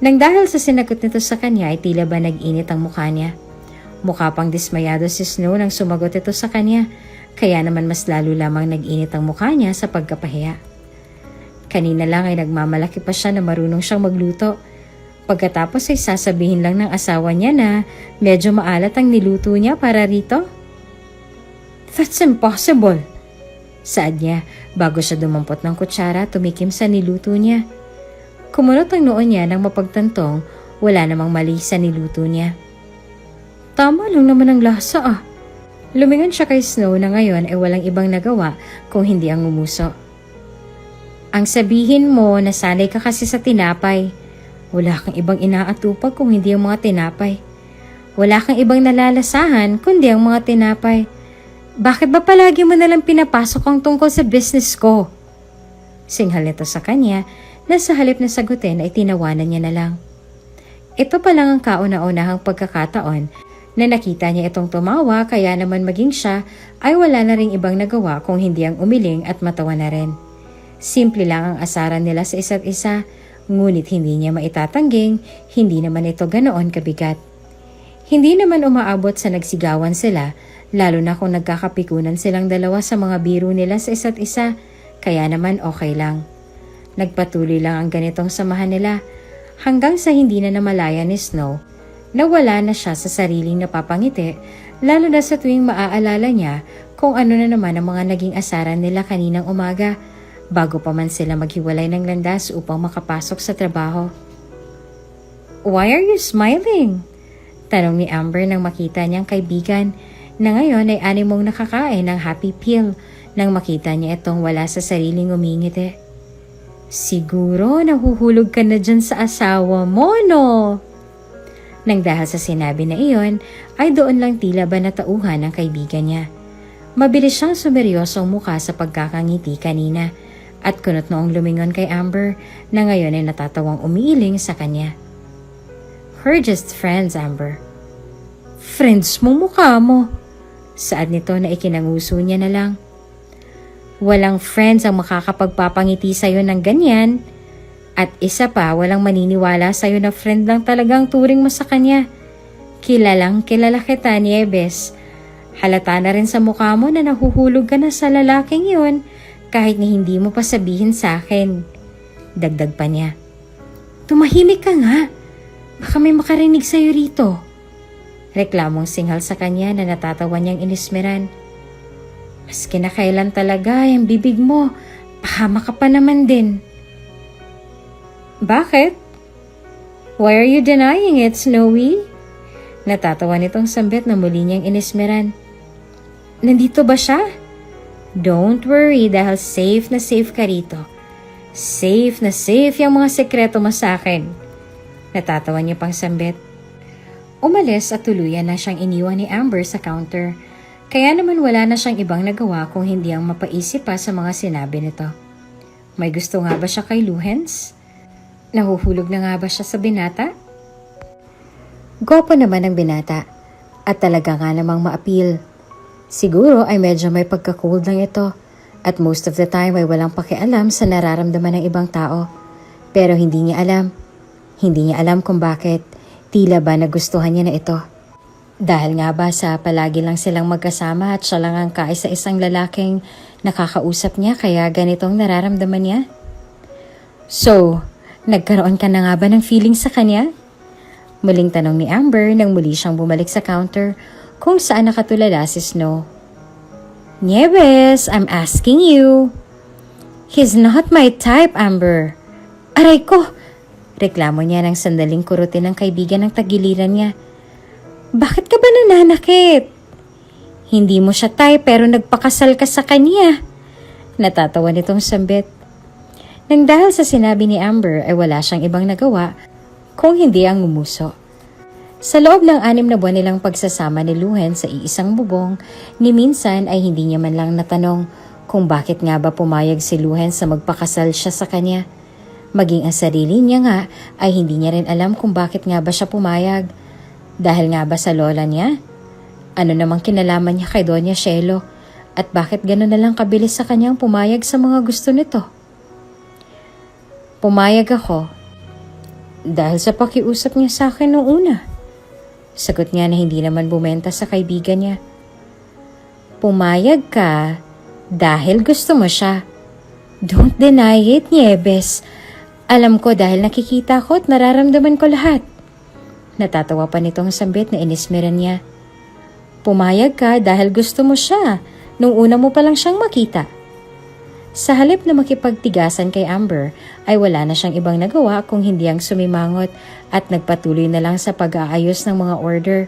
Nang dahil sa sinagot nito sa kanya ay tila ba nag-init ang mukha niya. Mukha pang dismayado si Snow nang sumagot ito sa kanya, kaya naman mas lalo lamang nag-init ang mukha niya sa pagkapahiya. Kanina lang ay nagmamalaki pa siya na marunong siyang magluto. Pagkatapos ay sasabihin lang ng asawa niya na medyo maalat ang niluto niya para rito. That's impossible. Saad niya bago siya dumampot ng kutsara tumikim sa niluto niya. Kumunot ang noon niya nang mapagtantong wala namang mali sa niluto niya. Tama lang naman ang lasa ah. Lumingon siya kay Snow na ngayon ay walang ibang nagawa kung hindi ang ngumuso. Ang sabihin mo na sanay ka kasi sa tinapay. Wala kang ibang inaatupag kung hindi ang mga tinapay. Wala kang ibang nalalasahan kundi ang mga tinapay. Bakit ba palagi mo nalang pinapasok ang tungkol sa business ko? Singhal nito sa kanya na sa halip na sagutin ay tinawanan niya na lang. Ito pa lang ang kauna-unahang pagkakataon na nakita niya itong tumawa kaya naman maging siya ay wala na ring ibang nagawa kung hindi ang umiling at matawa na rin. Simple lang ang asaran nila sa isa't isa, ngunit hindi niya maitatangging hindi naman ito ganoon kabigat. Hindi naman umaabot sa nagsigawan sila, lalo na kung nagkakapikunan silang dalawa sa mga biro nila sa isa't isa, kaya naman okay lang. Nagpatuloy lang ang ganitong samahan nila, hanggang sa hindi na namalaya ni Snow, nawala na siya sa sariling napapangiti, lalo na sa tuwing maaalala niya kung ano na naman ang mga naging asaran nila kaninang umaga, bago pa man sila maghiwalay ng landas upang makapasok sa trabaho. Why are you smiling? Tanong ni Amber nang makita niyang kaibigan na ngayon ay animong nakakain ng happy pill nang makita niya itong wala sa sariling umingiti. Siguro nahuhulog ka na dyan sa asawa mo, no? Nang dahil sa sinabi na iyon, ay doon lang tila ba natauhan ng kaibigan niya. Mabilis siyang sumeryosong mukha sa pagkakangiti kanina at kunot noong lumingon kay Amber na ngayon ay natatawang umiiling sa kanya. We're just friends, Amber. Friends mo mukha mo. Saad nito na ikinanguso niya na lang. Walang friends ang makakapagpapangiti sa'yo ng ganyan. At isa pa, walang maniniwala sa'yo na friend lang talagang turing mo sa kanya. Kilalang kilala kita, Nieves. Halata na rin sa mukha mo na nahuhulog ka na sa lalaking yun kahit na hindi mo pa sabihin sa akin. Dagdag pa niya. Tumahimik ka nga. Baka may makarinig sa'yo rito. Reklamong singhal sa kanya na natatawa niyang inismeran. Mas kinakailan talaga yung bibig mo. Pahama ka pa naman din. Bakit? Why are you denying it, Snowy? Natatawa nitong sambit na muli niyang inismeran. Nandito ba siya? Don't worry dahil safe na safe ka rito. Safe na safe yung mga sekreto mo sa akin. Natatawa niya pang sambit. Umalis at tuluyan na siyang iniwan ni Amber sa counter. Kaya naman wala na siyang ibang nagawa kung hindi ang mapaisip pa sa mga sinabi nito. May gusto nga ba siya kay Luhens? Nahuhulog na nga ba siya sa binata? Gwapo naman ang binata at talaga nga namang ma-appeal. Siguro ay medyo may pagka-cold lang ito at most of the time ay walang pakialam sa nararamdaman ng ibang tao. Pero hindi niya alam. Hindi niya alam kung bakit. Tila ba nagustuhan niya na ito. Dahil nga ba sa palagi lang silang magkasama at siya lang ang kaisa-isang lalaking nakakausap niya kaya ganitong nararamdaman niya? So, nagkaroon ka na nga ba ng feeling sa kanya? Muling tanong ni Amber nang muli siyang bumalik sa counter kung saan nakatulala si Snow. Nieves, I'm asking you. He's not my type, Amber. Aray ko! Reklamo niya ng sandaling kurutin ng kaibigan ng tagiliran niya. Bakit ka ba nananakit? Hindi mo siya type pero nagpakasal ka sa kanya. Natatawa nitong sambit. Nang dahil sa sinabi ni Amber ay wala siyang ibang nagawa kung hindi ang ngumuso. Sa loob ng 6 na buwan nilang pagsasama ni Luhen sa iisang bubong, ni minsan ay hindi niya man lang natanong kung bakit nga ba pumayag si Luhen sa magpakasal siya sa kanya. Maging ang sarili niya nga ay hindi niya rin alam kung bakit nga ba siya pumayag. Dahil nga ba sa lola niya? Ano namang kinalaman niya kay Doña Shelo? At bakit gano'n na lang kabilis sa kanyang pumayag sa mga gusto nito? Pumayag ako dahil sa pakiusap niya sa akin noong una. Sagot niya na hindi naman bumenta sa kaibigan niya. Pumayag ka dahil gusto mo siya. Don't deny it, Nieves. Alam ko dahil nakikita ko at nararamdaman ko lahat. Natatawa pa nitong sambit na inismeran niya. Pumayag ka dahil gusto mo siya nung una mo pa lang siyang makita. Sa halip na makipagtigasan kay Amber ay wala na siyang ibang nagawa kung hindi ang sumimangot at nagpatuloy na lang sa pag-aayos ng mga order.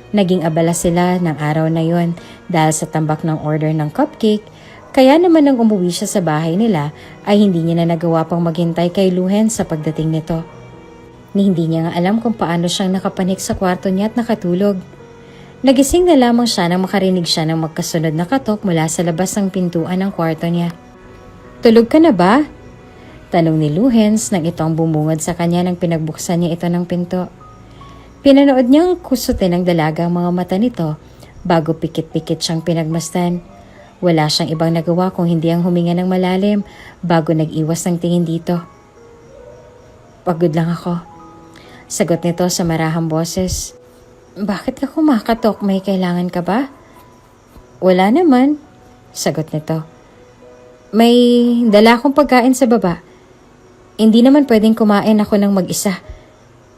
Naging abala sila ng araw na yon dahil sa tambak ng order ng cupcake, kaya naman nang umuwi siya sa bahay nila ay hindi niya na nagawa pang maghintay kay Luhen sa pagdating nito. Hindi niya nga alam kung paano siyang nakapanik sa kwarto niya at nakatulog. Nagising na lamang siya nang makarinig siya ng magkasunod na katok mula sa labas ng pintuan ng kwarto niya. Tulog ka na ba? Tanong ni Luhens nang ito ang bumungad sa kanya nang pinagbuksan niya ito ng pinto. Pinanood niyang kusutin ng dalaga ang mga mata nito bago pikit-pikit siyang pinagmasdan. Wala siyang ibang nagawa kung hindi ang huminga ng malalim bago nag-iwas ng tingin dito. Pagod lang ako. Sagot nito sa marahang boses. Bakit ka kumakatok? May kailangan ka ba? Wala naman. Sagot nito. May dala akong pagkain sa baba. Hindi naman pwedeng kumain ako ng mag-isa.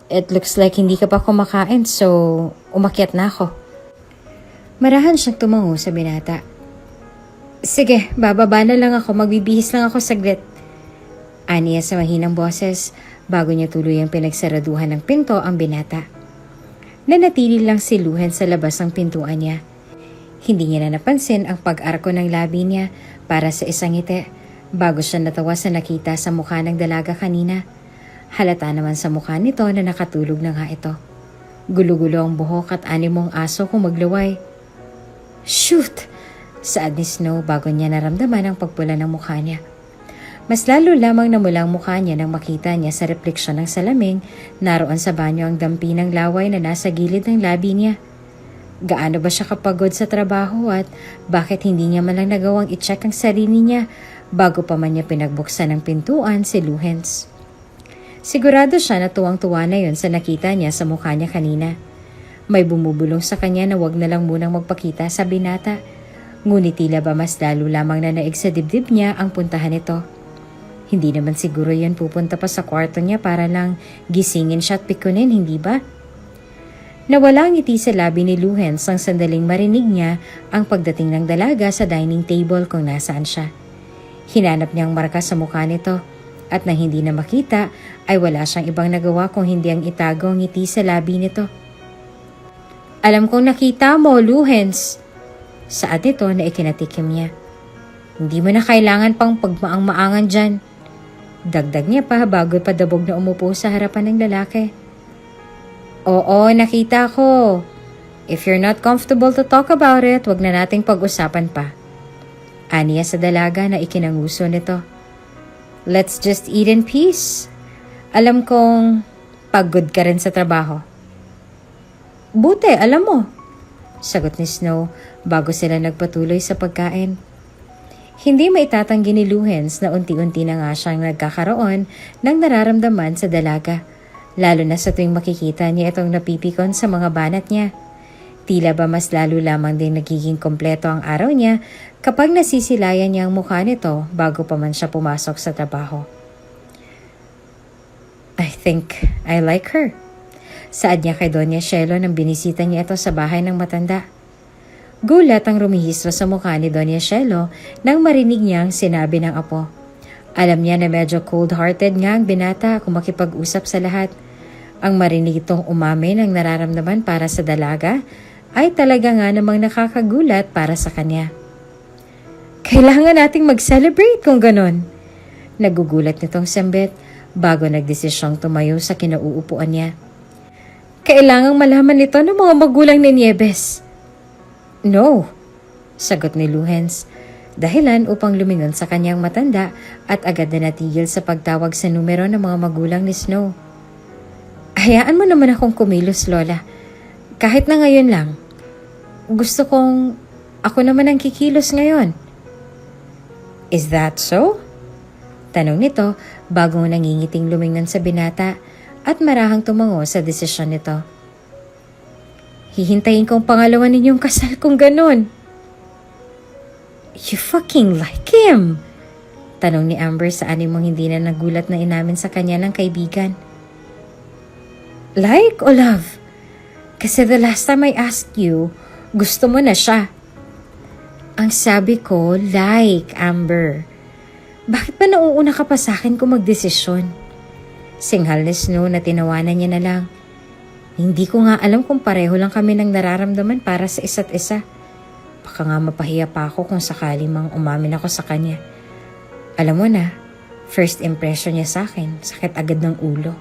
It looks like hindi ka pa kumakain so umakyat na ako. Marahan siyang tumango sa binata. Sige, bababa na lang ako. Magbibihis lang ako saglit. Aniya sa mahinang boses bago niya tuloy ang pinagsaraduhan ng pinto ang binata. Nanatili lang si Luhen sa labas ng pintuan niya. Hindi niya na napansin ang pag-arko ng labi niya para sa isang ngiti bago siya natawa sa nakita sa mukha ng dalaga kanina. Halata naman sa mukha nito na nakatulog na nga ito. Gulo-gulo ang buhok at animong aso kung maglaway. Shoot! Saad ni Snow bago niya naramdaman ang pagpula ng mukha niya. Mas lalo lamang namula ang mukha niya nang makita niya sa refleksyon ng salaming naroon sa banyo ang dampi ng laway na nasa gilid ng labi niya. Gaano ba siya kapagod sa trabaho at bakit hindi niya malang nagawang i-check ang sarili niya bago pa man niya pinagbuksan ng pintuan si Luhens. Sigurado siya na tuwang-tuwa na yon sa nakita niya sa mukha niya kanina. May bumubulong sa kanya na wag na lang munang magpakita sa binata. Ngunit tila ba mas lalo lamang na naig sa dibdib niya ang puntahan ito. Hindi naman siguro yan pupunta pa sa kwarto niya para lang gisingin siya at pikunin, hindi ba? Nawala ang ngiti sa labi ni Luhens ang sandaling marinig niya ang pagdating ng dalaga sa dining table kung nasaan siya. Hinanap niyang marka sa mukha nito at nang hindi na makita ay wala siyang ibang nagawa kung hindi ang itago ang ngiti sa labi nito. Alam kong nakita mo, Luhens. Saad ito na ikinatikim niya. Hindi mo na kailangan pang pagmaang-maangan dyan. Dagdag niya pa bago padabog na umupo sa harapan ng lalaki. Oo, nakita ko. If you're not comfortable to talk about it, wag na nating pag-usapan pa. Aniya sa dalaga na ikinanguso nito. Let's just eat in peace. Alam kong pagod ka rin sa trabaho. Buti, alam mo. Sagot ni Snow bago sila nagpatuloy sa pagkain. Hindi maitatanggi ni Luhens na unti-unti na nga siyang nagkakaroon ng nararamdaman sa dalaga. Lalo na sa tuwing makikita niya itong napipikon sa mga banat niya. Tila ba mas lalo lamang din nagiging kompleto ang araw niya kapag nasisilayan niya ang mukha nito bago pa man siya pumasok sa trabaho. I think I like her. Saad niya kay Doña Shelo nang binisita niya ito sa bahay ng matanda. Gulat ang rumihistro sa mukha ni Doña Shelo nang marinig niyang sinabi ng apo. Alam niya na medyo cold-hearted nga ang binata kung makipag-usap sa lahat. Ang marinig itong umamin ang nararamdaman para sa dalaga ay talaga nga namang nakakagulat para sa kanya. Kailangan nating mag-celebrate kung ganon. Nagugulat nitong sambit bago nagdesisyong tumayo sa kinauupuan niya. Kailangang malaman nito ng mga magulang ni Nieves. No, sagot ni Luhens. Dahilan upang lumingon sa kanyang matanda at agad na natigil sa pagtawag sa numero ng mga magulang ni Snow. Hayaan mo naman akong kumilos, Lola. Kahit na ngayon lang. Gusto kong ako naman ang kikilos ngayon. Is that so? Tanong nito bago nangingiting lumingon sa binata at marahang tumango sa desisyon nito. Hihintayin kong pangalawa ninyong kasal kung ganon. You fucking like him? Tanong ni Amber sa animong hindi na nagulat na inamin sa kanya ng kaibigan. Like o love? Kasi the last time I asked you, gusto mo na siya. Ang sabi ko, like, Amber. Bakit ba nauuna ka pa sa akin kung magdesisyon? Singhal ni Snow na tinawanan niya na lang. Hindi ko nga alam kung pareho lang kami ng nararamdaman para sa isa't isa. Baka nga mapahiya pa ako kung sakali mang umamin ako sa kanya. Alam mo na, first impression niya sa akin, sakit agad ng ulo.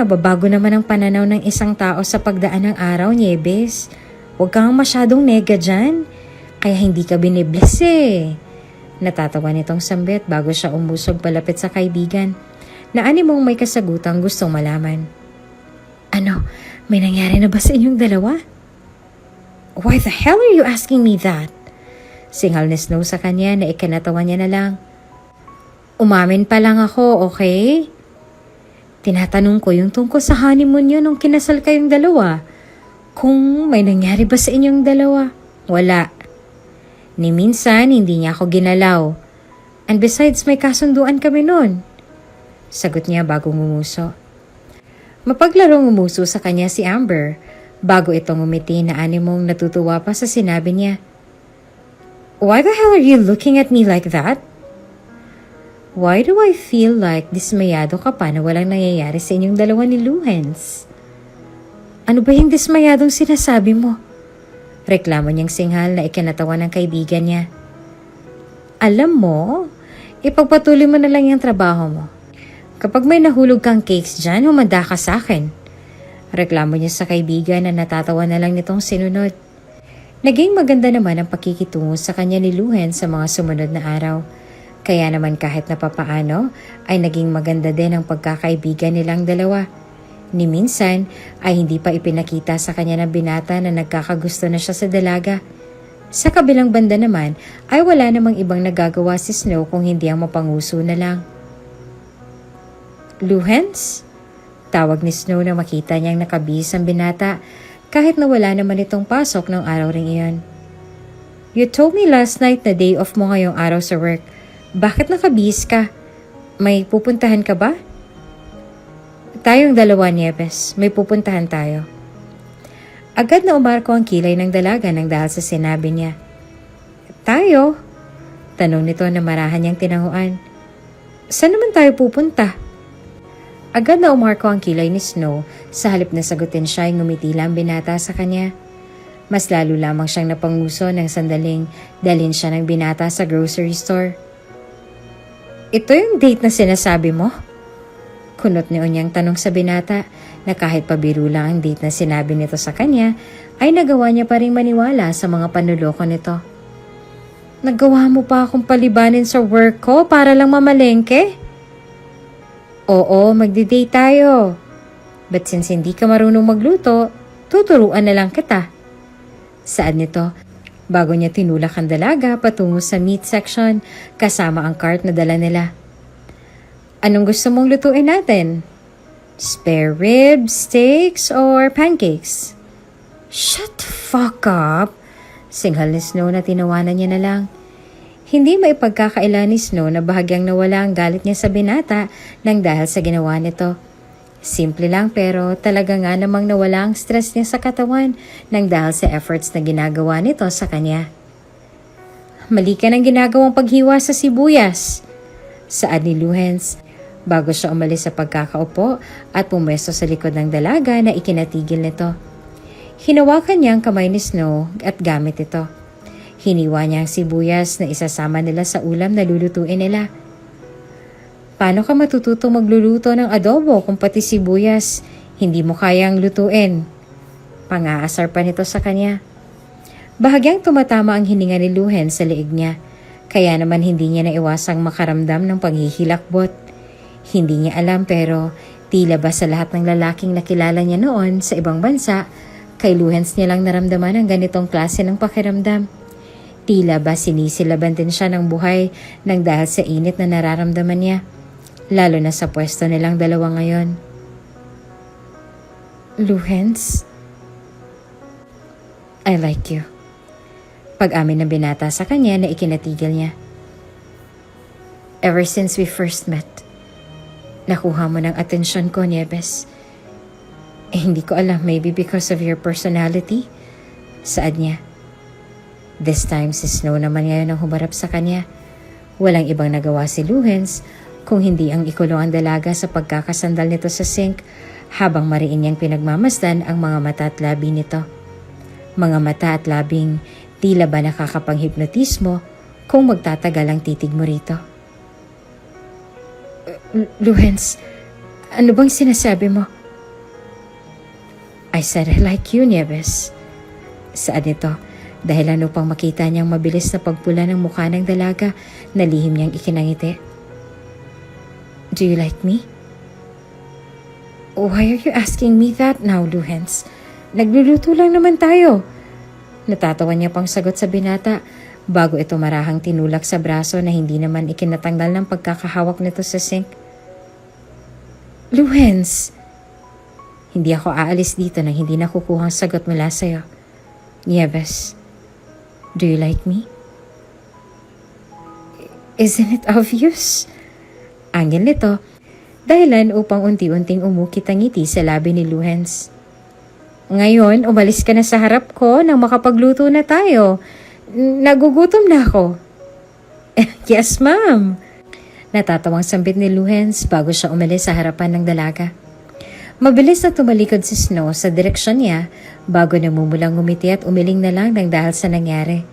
Nababago naman ang pananaw ng isang tao sa pagdaan ng araw, Nieves. Huwag kang masyadong nega dyan. Kaya hindi ka binibless eh. Natatawa nitong sambit bago siya umusog palapit sa kaibigan na animong may kasagutang gustong malaman. Ano, may nangyari na ba sa inyong dalawa? Why the hell are you asking me that? Singhal ni Snow sa kanya na ikinatawa niya na lang. Umamin pa lang ako, okay? Tinatanong ko yung tungkol sa honeymoon niyo nung kinasal kayong dalawa. Kung may nangyari ba sa inyong dalawa? Wala. Ni minsan, hindi niya ako ginalaw. And besides, may kasunduan kami nun. Sagot niya bago ngumuso. Mapaglarong ngumuso sa kanya si Amber bago itong umiti na animong natutuwa pa sa sinabi niya. Why the hell are you looking at me like that? Why do I feel like dismayado ka pa na walang nangyayari sa inyong dalawa ni Luhens? Ano ba yung dismayadong sinasabi mo? Reklamo niyang singhal na ikinatawa ng kaibigan niya. Alam mo, ipagpatuloy mo na lang yung trabaho mo. Kapag may nahulog kang cakes dyan, humanda ka sa akin. Reklamo niya sa kaibigan na natatawa na lang nitong sinunod. Naging maganda naman ang pakikitungo sa kanya ni Luhens sa mga sumunod na araw. Kaya naman kahit na papaano ay naging maganda din ang pagkakaibigan nilang dalawa. Ni minsan ay hindi pa ipinakita sa kanya ng binata na nagkakagusto na siya sa dalaga. Sa kabilang banda naman ay wala namang ibang nagagawa si Snow kung hindi ang mapanguso na lang. Luhens? Tawag ni Snow na makita niyang nakabihis ang binata kahit na wala naman itong pasok ng araw ring iyon. You told me last night na day off mo ngayong araw sa work. Bakit nakabihis ka? May pupuntahan ka ba? Tayong dalawa, Nieves. May pupuntahan tayo. Agad na umarko ang kilay ng dalaga nang dahil sa sinabi niya. Tayo? Tanong nito na marahan niyang tinanguan. Saan naman tayo pupunta? Agad na umarko ang kilay ni Snow sa halip na sagutin siya ay ngumiti lang binata sa kanya. Mas lalo lamang siyang napanguso ng sandaling dalhin siya ng binata sa grocery store. Ito yung date na sinasabi mo? Kunot ni Onyang tanong sa binata na kahit pabiro lang ang date na sinabi nito sa kanya ay nagawa niya pa rin maniwala sa mga panuloko nito. Nagawa mo pa akong palibanin sa work ko para lang mamalengke? Oo, magdi-date tayo. But since hindi ka marunong magluto, tuturuan na lang kita. Saan nito? Bago niya tinulak ang dalaga patungo sa meat section kasama ang cart na dala nila. Anong gusto mong lutuin natin? Spare ribs, steaks, or pancakes? Shut the fuck up! Singhal ni Snow na tinawanan niya na lang. Hindi maipagkakaila ni Snow na bahagyang nawala ang galit niya sa binata nang dahil sa ginawa nito. Simple lang pero talaga nga namang nawala ang stress niya sa katawan nang dahil sa efforts na ginagawa nito sa kanya. Mali ka ng ginagawang paghiwa sa sibuyas. Saad ni Luhens bago siya umalis sa pagkakaupo at pumesto sa likod ng dalaga na ikinatigil nito. Hinawakan niya ang kamay ni Snow at gamit ito. Hiniwa niya ang sibuyas na isasama nila sa ulam na lulutuin nila. Paano ka matututong magluluto ng adobo kung pati sibuyas hindi mo kayang lutuin? Pang-aasar pa nito sa kanya. Bahagyang tumatama ang hininga ni Luhen sa leeg niya, kaya naman hindi niya naiwasang makaramdam ng paghihilakbot. Hindi niya alam pero tila ba sa lahat ng lalaking nakilala niya noon sa ibang bansa, kay Luhens niya lang naramdaman ang ganitong klase ng pakiramdam. Tila ba sinisilaban din siya ng buhay nang dahil sa init na nararamdaman niya, lalo na sa pwesto nilang dalawa ngayon. Luhens, I like you. Pag-amin ng binata sa kanya na ikinatigil niya. Ever since we first met, nakuha mo ng atensyon ko, Nieves. Hindi ko alam, maybe because of your personality. Saad niya. This time si Snow naman ngayon ang humarap sa kanya. Walang ibang nagawa si Luhens kung hindi ang ikulong ang dalaga sa pagkakasandal nito sa sink habang mariin niyang pinagmamasdan ang mga mata at labi nito. Mga mata at labing tila ba nakakapang-hipnotismo kung magtatagal ang titig mo rito. Luhens, ano bang sinasabi mo? I said I like you, Nieves. Saad nito, dahilan upang makita niyang mabilis na pagpula ng mukha ng dalaga na lihim niyang ikinangiti. Do you like me? Why are you asking me that now, Luhens? Nagluluto lang naman tayo. Natatawa niya pang sagot sa binata bago ito marahang tinulak sa braso na hindi naman ikinatanggal ng pagkakahawak nito sa sink. Luhens, hindi ako aalis dito nang hindi nakukuha ang sagot mula sa'yo. Nieves, do you like me? Isn't it obvious? Angel nito, dahilan upang unti-unting umukit ang ngiti sa labi ni Luhens. Ngayon, umalis ka na sa harap ko nang makapagluto na tayo. Nagugutom na ako. Yes, ma'am. Natatawang sambit ni Luhens bago siya umalis sa harapan ng dalaga. Mabilis na tumalikod si Snow sa direksyon niya bago namumulang ngumiti at umiling na lang ng dahil sa nangyari.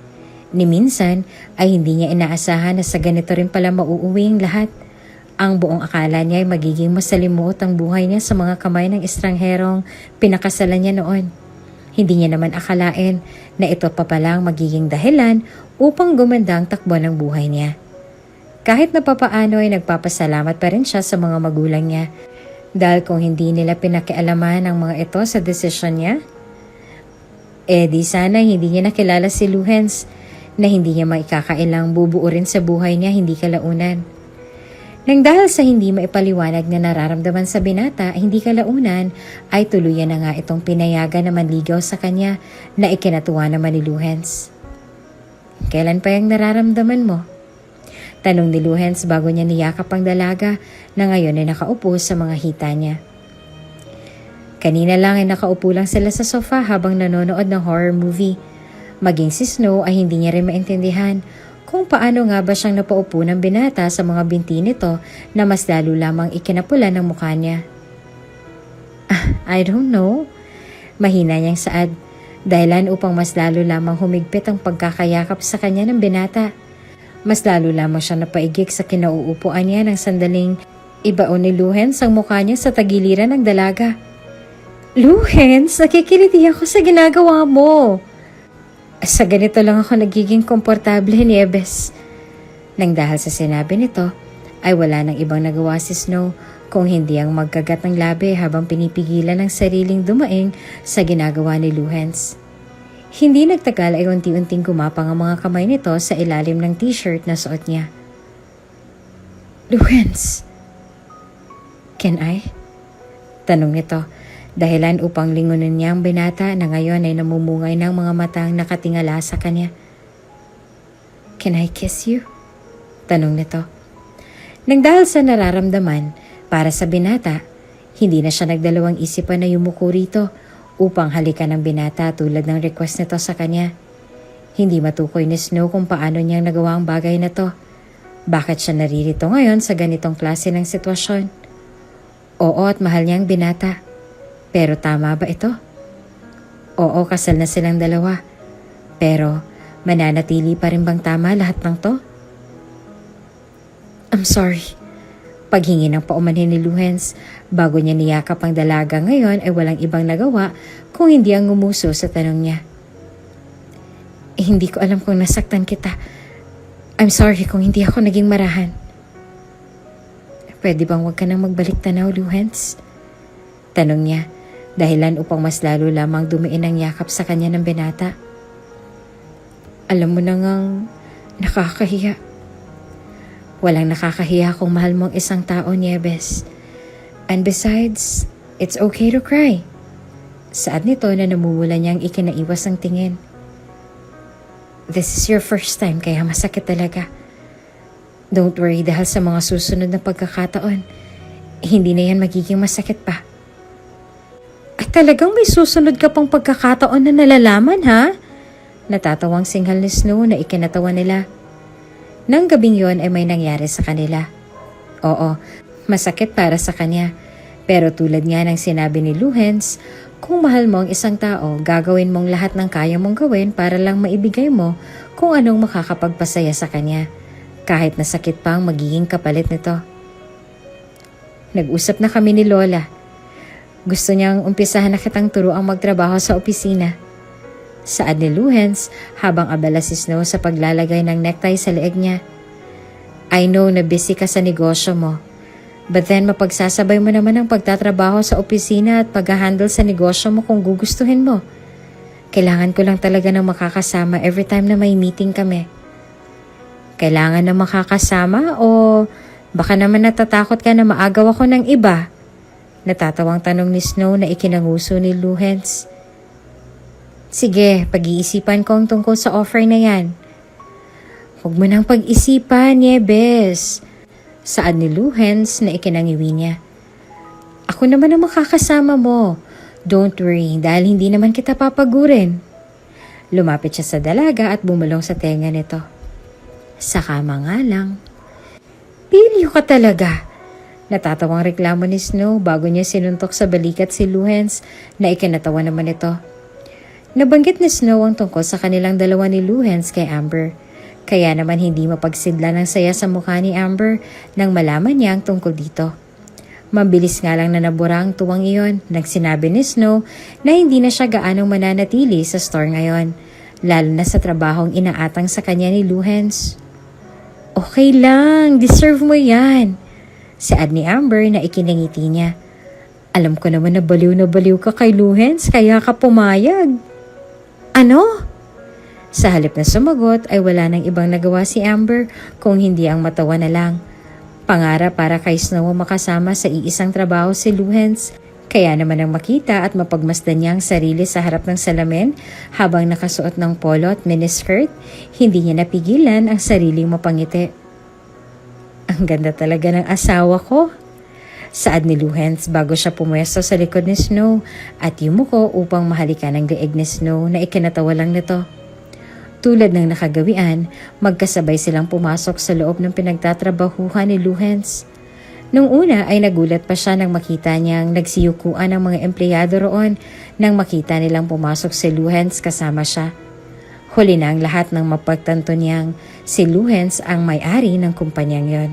Ni minsan ay hindi niya inaasahan na sa ganito rin pala mauuwi ang lahat. Ang buong akala niya ay magiging masalimuot ang buhay niya sa mga kamay ng estrangherong pinakasalan niya noon. Hindi niya naman akalain na ito pa palang magiging dahilan upang gumanda ang takbo ng buhay niya. Kahit na papaano ay nagpapasalamat pa rin siya sa mga magulang niya dahil kung hindi nila pinakialaman ang mga ito sa desisyon niya, di sana hindi niya nakilala si Luhens na hindi niya maikakailang bubuo rin sa buhay niya hindi kalaunan. Nang dahil sa hindi maipaliwanag na nararamdaman sa binata, hindi kalaunan ay tuluyan na nga itong pinayagan na manligaw sa kanya na ikinatuwa naman ni Luhens. Kailan pa yung nararamdaman mo? Tanong ni Luhens bago niya niyakap ang dalaga na ngayon ay nakaupo sa mga hita niya. Kanina lang ay nakaupo lang sila sa sofa habang nanonood ng horror movie. Maging si Snow ay hindi niya rin maintindihan kung paano nga ba siyang napaupo ng binata sa mga binti nito na mas lalo lamang ikinapula ng mukha niya. I don't know. Mahina niyang saad, dahilan upang mas lalo lamang humigpit ang pagkakayakap sa kanya ng binata. Mas lalo lamang siya napaigik sa kinauupuan niya ng sandaling ibaon ni Luhens ang mukha niya sa tagiliran ng dalaga. Luhens, nakikiliti ako sa ginagawa mo. Sa ganito lang ako nagiging komportable, Nieves. Nang dahil sa sinabi nito, ay wala nang ibang nagawa si Snow kung hindi ang magkagat ng labi habang pinipigilan ng sariling dumaing sa ginagawa ni Luhens. Hindi nagtagal ay unti-unting gumapang ang mga kamay nito sa ilalim ng t-shirt na suot niya. Luhens, can I? Tanong nito. Dahilan upang lingunin niya ang binata na ngayon ay namumungay ng mga matang nakatingala sa kanya. Can I kiss you? Tanong nito. Nang dahil sa nararamdaman, para sa binata, hindi na siya nagdalawang isipan na yumuko rito upang halikan ng binata tulad ng request nito sa kanya. Hindi matukoy ni Snow kung paano niyang nagawa ang bagay na to. Bakit siya naririto ngayon sa ganitong klase ng sitwasyon? Oo, at mahal niya ang binata. Pero tama ba ito? Oo, kasal na silang dalawa. Pero mananatili pa rin bang tama lahat ng to? I'm sorry. Paghingi ng paumanhin ni Luhens bago niya niyakap ang dalaga ngayon ay walang ibang nagawa kung hindi ang ngumuso sa tanong niya. Hindi ko alam kung nasaktan kita. I'm sorry kung hindi ako naging marahan. Pwede bang huwag ka nang magbalik tanaw, Luhens? Tanong niya, dahilan upang mas lalo lamang dumiin ang yakap sa kanya ng binata. Alam mo na ngang nakakahiya. Walang nakakahiya kung mahal mo ang isang tao, Nieves. And besides, it's okay to cry. Saad nito na namumula niyang ikinaiwas ang tingin. This is your first time kaya masakit talaga. Don't worry dahil sa mga susunod na pagkakataon, hindi na yan magiging masakit pa. At talagang may susunod ka pang pagkakataon na nalalaman, ha? Natatawang singhal ni Snow na ikinatawa nila. Nang gabing yon ay may nangyari sa kanila. Oo, masakit para sa kanya. Pero tulad nga ng sinabi ni Luhens, kung mahal mo ang isang tao, gagawin mong lahat ng kaya mong gawin para lang maibigay mo kung anong makakapagpasaya sa kanya. Kahit nasakit pa ang magiging kapalit nito. Nag-usap na kami ni Lola. Gusto niyang umpisahan na kitang turuang magtrabaho sa opisina. Saad ni Luhens habang abala si Snow sa paglalagay ng necktie sa leeg niya. I know na busy ka sa negosyo mo. But then mapagsasabay mo naman ang pagtatrabaho sa opisina at pag-handle sa negosyo mo kung gugustuhin mo. Kailangan ko lang talaga ng makakasama every time na may meeting kami. Kailangan na makakasama o baka naman natatakot ka na maagaw ako ng iba? Natatawang tanong ni Snow na ikinanguso ni Luhens. Sige, pag-iisipan ko ang tungkol sa offer na yan. Huwag mo nang pag-isipan, Nieves. Saad ni Luhens na ikinangiwi niya. Ako naman ang makakasama mo. Don't worry dahil hindi naman kita papagurin. Lumapit siya sa dalaga at bumulong sa tenga nito. Sa kama nga lang. Pilyo ka talaga. Natatawang reklamo ni Snow bago niya sinuntok sa balikat si Luhens na ikinatawa naman ito. Nabanggit ni Snow ang tungkol sa kanilang dalawa ni Luhens kay Amber. Kaya naman hindi mapagsidla ng saya sa mukha ni Amber nang malaman niya ang tungkol dito. Mabilis nga lang na nabura ang tuwang iyon nang sinabi ni Snow na hindi na siya gaanong mananatili sa store ngayon, lalo na sa trabahong inaatang sa kanya ni Luhens. Okay lang, deserve mo yan. Saad ni Amber na ikinangiti niya. Alam ko naman na baliw ka kay Luhens kaya ka pumayag. Ano? Sa halip na sumagot ay wala nang ibang nagawa si Amber kung hindi ang matawa na lang. Pangarap para kay Snow makasama sa iisang trabaho si Luhens. Kaya naman ang makita at mapagmasdan niya ang sarili sa harap ng salamin habang nakasuot ng polo at miniskirt, hindi niya napigilan ang sariling mapangiti. Ang ganda talaga ng asawa ko. Saad ni Luhens bago siya pumwesto sa likod ni Snow at yumuko upang mahalikan ang leeg ni Snow na ikinatawa lang nito. Tulad ng nakagawian, magkasabay silang pumasok sa loob ng pinagtatrabahuhan ni Luhens. Nung una ay nagulat pa siya nang makita niyang nagsiyukuan ang mga empleyado roon nang makita nilang pumasok si Luhens kasama siya. Huli na ang lahat nang mapagtanto niyang si Luhens ang may-ari ng kumpanyang yon.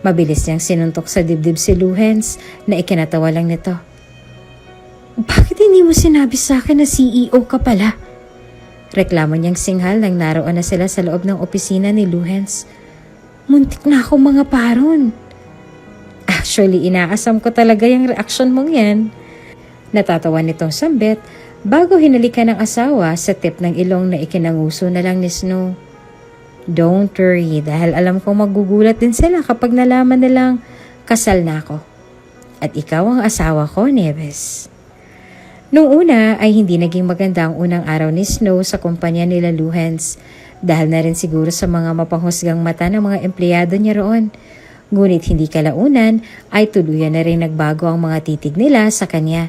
Mabilis niyang sinuntok sa dibdib si Luhens na ikinatawa lang nito. Bakit hindi mo sinabi sa akin na CEO ka pala? Reklamo niyang singhal nang naroon na sila sa loob ng opisina ni Luhens. Muntik na ako mga paron. Actually, inaasam ko talaga yung reaksyon mong yan. Natatawa nitong sambit bago hinalikan ng asawa sa tip ng ilong na ikinanguso na lang ni Snow. Don't worry dahil alam kong magugulat din sila kapag nalaman nilang kasal na ako. At ikaw ang asawa ko, Nieves. Nung una ay hindi naging maganda ang unang araw ni Snow sa kumpanya nila Luhens dahil na rin siguro sa mga mapanghusgang mata ng mga empleyado niya roon. Ngunit hindi kalaunan ay tuluyan na rin nagbago ang mga titig nila sa kanya,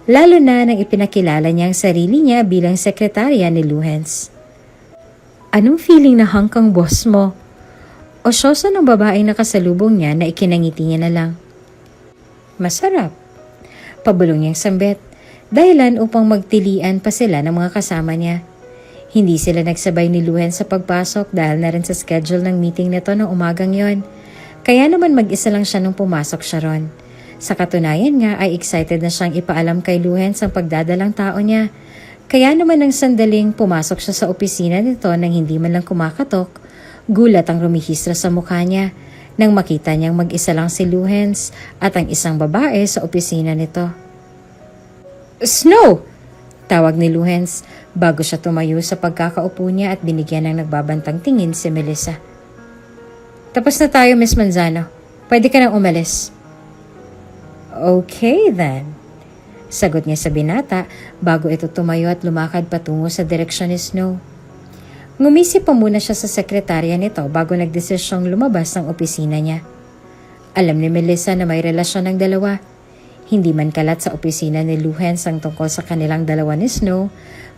lalo na nang ipinakilala niya ang sarili niya bilang sekretarya ni Luhens. Anong feeling na hangkang boss mo? O syosa ng babaeng nakasalubong niya na ikinangiti niya na lang. Masarap. Pabulong niyang sambit, dahilan upang magtilian pa sila ng mga kasama niya. Hindi sila nagsabay ni Luhens sa pagpasok dahil na rin sa schedule ng meeting nito ng umagang yon. Kaya naman mag-isa lang siya nung pumasok siya ron. Sa katunayan nga ay excited na siyang ipaalam kay Luhens ang pagdadalang tao niya. Kaya naman nang sandaling pumasok siya sa opisina nito nang hindi man lang kumakatok, gulat ang rumihistro sa mukha niya nang makita niyang mag-isa lang si Luhens at ang isang babae sa opisina nito. Snow! Tawag ni Luhens bago siya tumayo sa pagkakaupo niya at binigyan ng nagbabantang tingin si Melissa. Tapos na tayo, Miss Manzano. Pwede ka nang umalis. Okay then. Sagot niya sa binata bago ito tumayo at lumakad patungo sa direksyon ni Snow. Ngumisi pa muna siya sa sekretarya nito bago nagdesisyong lumabas ng opisina niya. Alam ni Melissa na may relasyon ng dalawa. Hindi man kalat sa opisina ni Luhens ang tungkol sa kanilang dalawa ni Snow,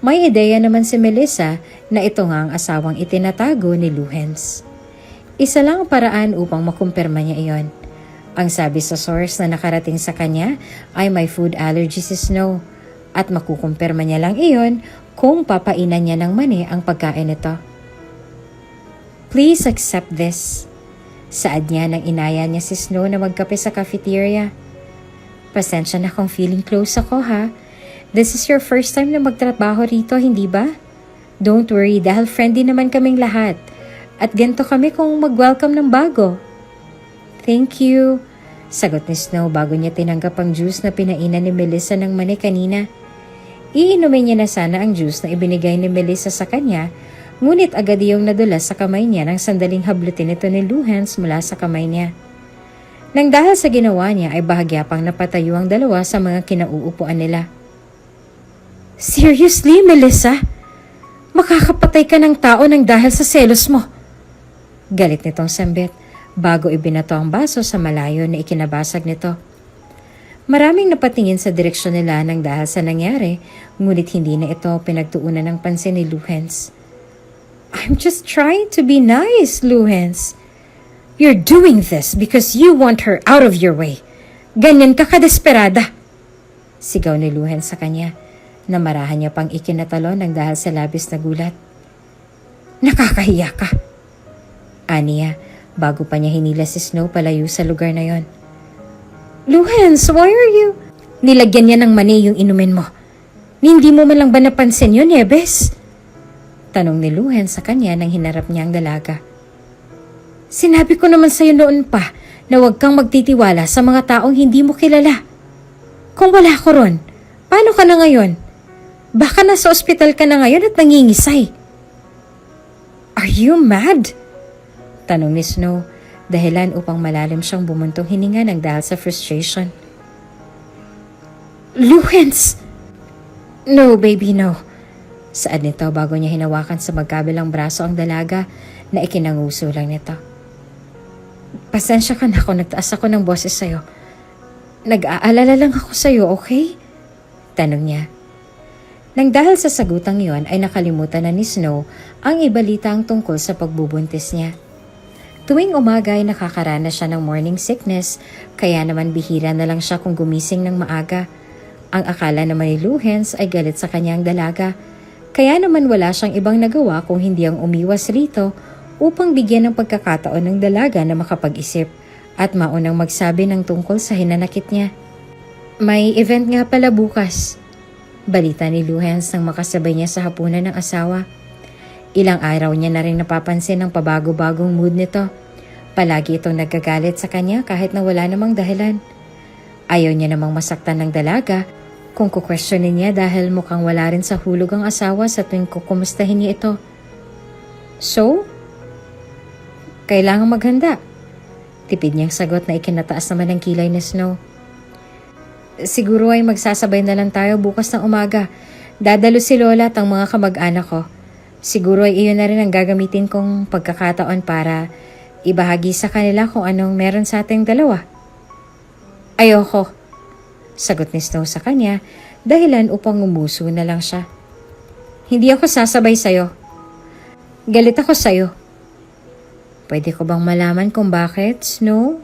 may ideya naman si Melissa na ito nga ang asawang itinatago ni Luhens. Isa lang ang paraan upang makumpirma niya iyon. Ang sabi sa source na nakarating sa kanya ay may food allergy si Snow at makukumpirma niya lang iyon kung papainan niya ng mani ang pagkain nito. Please accept this. Saad niya nang inaya niya si Snow na magkape sa cafeteria. Pasensya na kung feeling close ako ha. This is your first time na magtrabaho rito, hindi ba? Don't worry dahil friendly naman kaming lahat. At ganito kami kung mag-welcome ng bago. Thank you. Sagot ni Snow bago niya tinanggap ang juice na pinainan ni Melissa ng mani kanina. Iinumin niya na sana ang juice na ibinigay ni Melissa sa kanya, ngunit agad iyong nadulas sa kamay niya nang sandaling hablutin ito ni Luhens mula sa kamay niya. Nang dahil sa ginawa niya ay bahagya pang napatayo ang dalawa sa mga kinauupuan nila. Seriously, Melissa? Makakapatay ka ng tao nang dahil sa selos mo. Galit nitong sambit bago ibinato ang baso sa malayo na ikinabasag nito. Maraming napatingin sa direksyon nila nang dahil sa nangyari, ngunit hindi na ito pinagtuunan ng pansin ni Luhens. I'm just trying to be nice, Luhens. You're doing this because you want her out of your way. Ganyan ka kadesperada. Sigaw ni Luhens sa kanya. Namarahan niya pang ikinatalo nang dahil sa labis na gulat. Nakakahiya ka. Aniya, bago pa niya hinila si Snow palayo sa lugar na yon. Luhens, why are you? Nilagyan niya ng mani yung inumin mo. Hindi mo man lang ba napansin yun, Nieves? Tanong ni Luhens sa kanya nang hinarap niya ang dalaga. Sinabi ko naman sa'yo noon pa na huwag kang magtitiwala sa mga taong hindi mo kilala. Kung wala ko ron, paano ka na ngayon? Baka nasa ospital ka na ngayon at nangingisay. Are you mad? Tanong ni Snow dahilan upang malalim siyang bumuntong hininga ng dahil sa frustration. Luhens! No, baby, no. Saad nito bago niya hinawakan sa magkabilang braso ang dalaga na ikinanguso lang nito. Pasensya ka na kung nagtaas ako ng boses sa'yo. Nag-aalala lang ako sa'yo, okay? Tanong niya. Nang dahil sa sagutang yon ay nakalimutan na ni Snow ang ibalita ang tungkol sa pagbubuntis niya. Tuwing umaga ay nakakaranas siya ng morning sickness, kaya naman bihira na lang siya kung gumising ng maaga. Ang akala naman ni Luhens ay galit sa kanyang dalaga, kaya naman wala siyang ibang nagawa kung hindi ang umiwas rito upang bigyan ng pagkakataon ng dalaga na makapag-isip at maunang magsabi ng tungkol sa hinanakit niya. May event nga pala bukas. Balita ni Luhens nang makasabay niya sa hapunan ng asawa. Ilang araw niya na rin napapansin ang pabago-bagong mood nito. Palagi itong nagagalit sa kanya kahit na wala namang dahilan. Ayaw niya namang masaktan ng dalaga kung kukwestiyonin niya dahil mukhang wala rin sa hulog ang asawa sa tuwing kukumustahin niya ito. So, kailangang maghanda. Tipid niyang sagot na ikinataas naman ng kilay ni Snow. Siguro ay magsasabay na lang tayo bukas ng umaga. Dadalo si Lola at ang mga kamag-anak ko. Siguro ay iyon na rin ang gagamitin kong pagkakataon para ibahagi sa kanila kung anong meron sa ating dalawa. Ayoko. Sagot ni Snow sa kanya, dahilan upang umuso na lang siya. Hindi ako sasabay sa'yo. Galit ako sa'yo. Pwede ko bang malaman kung bakit, Snow?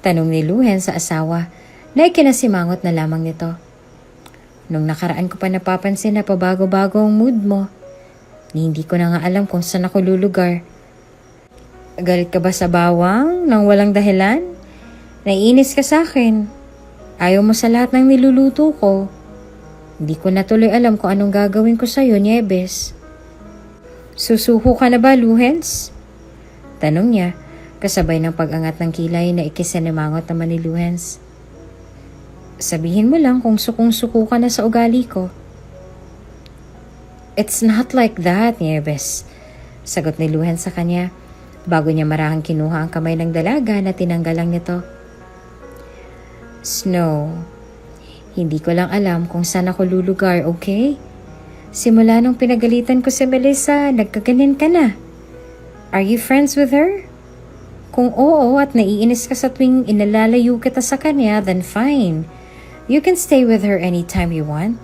Tanong ni Luhens sa asawa na ikinasimangot na lamang nito. Nung nakaraan ko pa napapansin na pabago-bago ang mood mo, hindi ko na nga alam kung saan ako lulugar. Galit ka ba sa bawang nang walang dahilan? Naiinis ka sa akin. Ayaw mo sa lahat ng niluluto ko. Hindi ko na tuloy alam kung anong gagawin ko sa'yo, Nieves. Susuko ka na ba, Luhens? Tanong niya, kasabay ng pag-angat ng kilay na ikisinimangot naman ni Luhens. Sabihin mo lang kung sukong-suko ka na sa ugali ko. It's not like that, Nieves. Sagot ni Luhens sa kanya, bago niya marahang kinuha ang kamay ng dalaga na tinanggal lang nito. Snow, hindi ko lang alam kung saan ako lulugar, okay? Simula nung pinagalitan ko si Melissa, nagkaganin ka na. Are you friends with her? Kung oo at naiinis ka sa tuwing inalalayo kita sa kanya, then fine. You can stay with her anytime you want.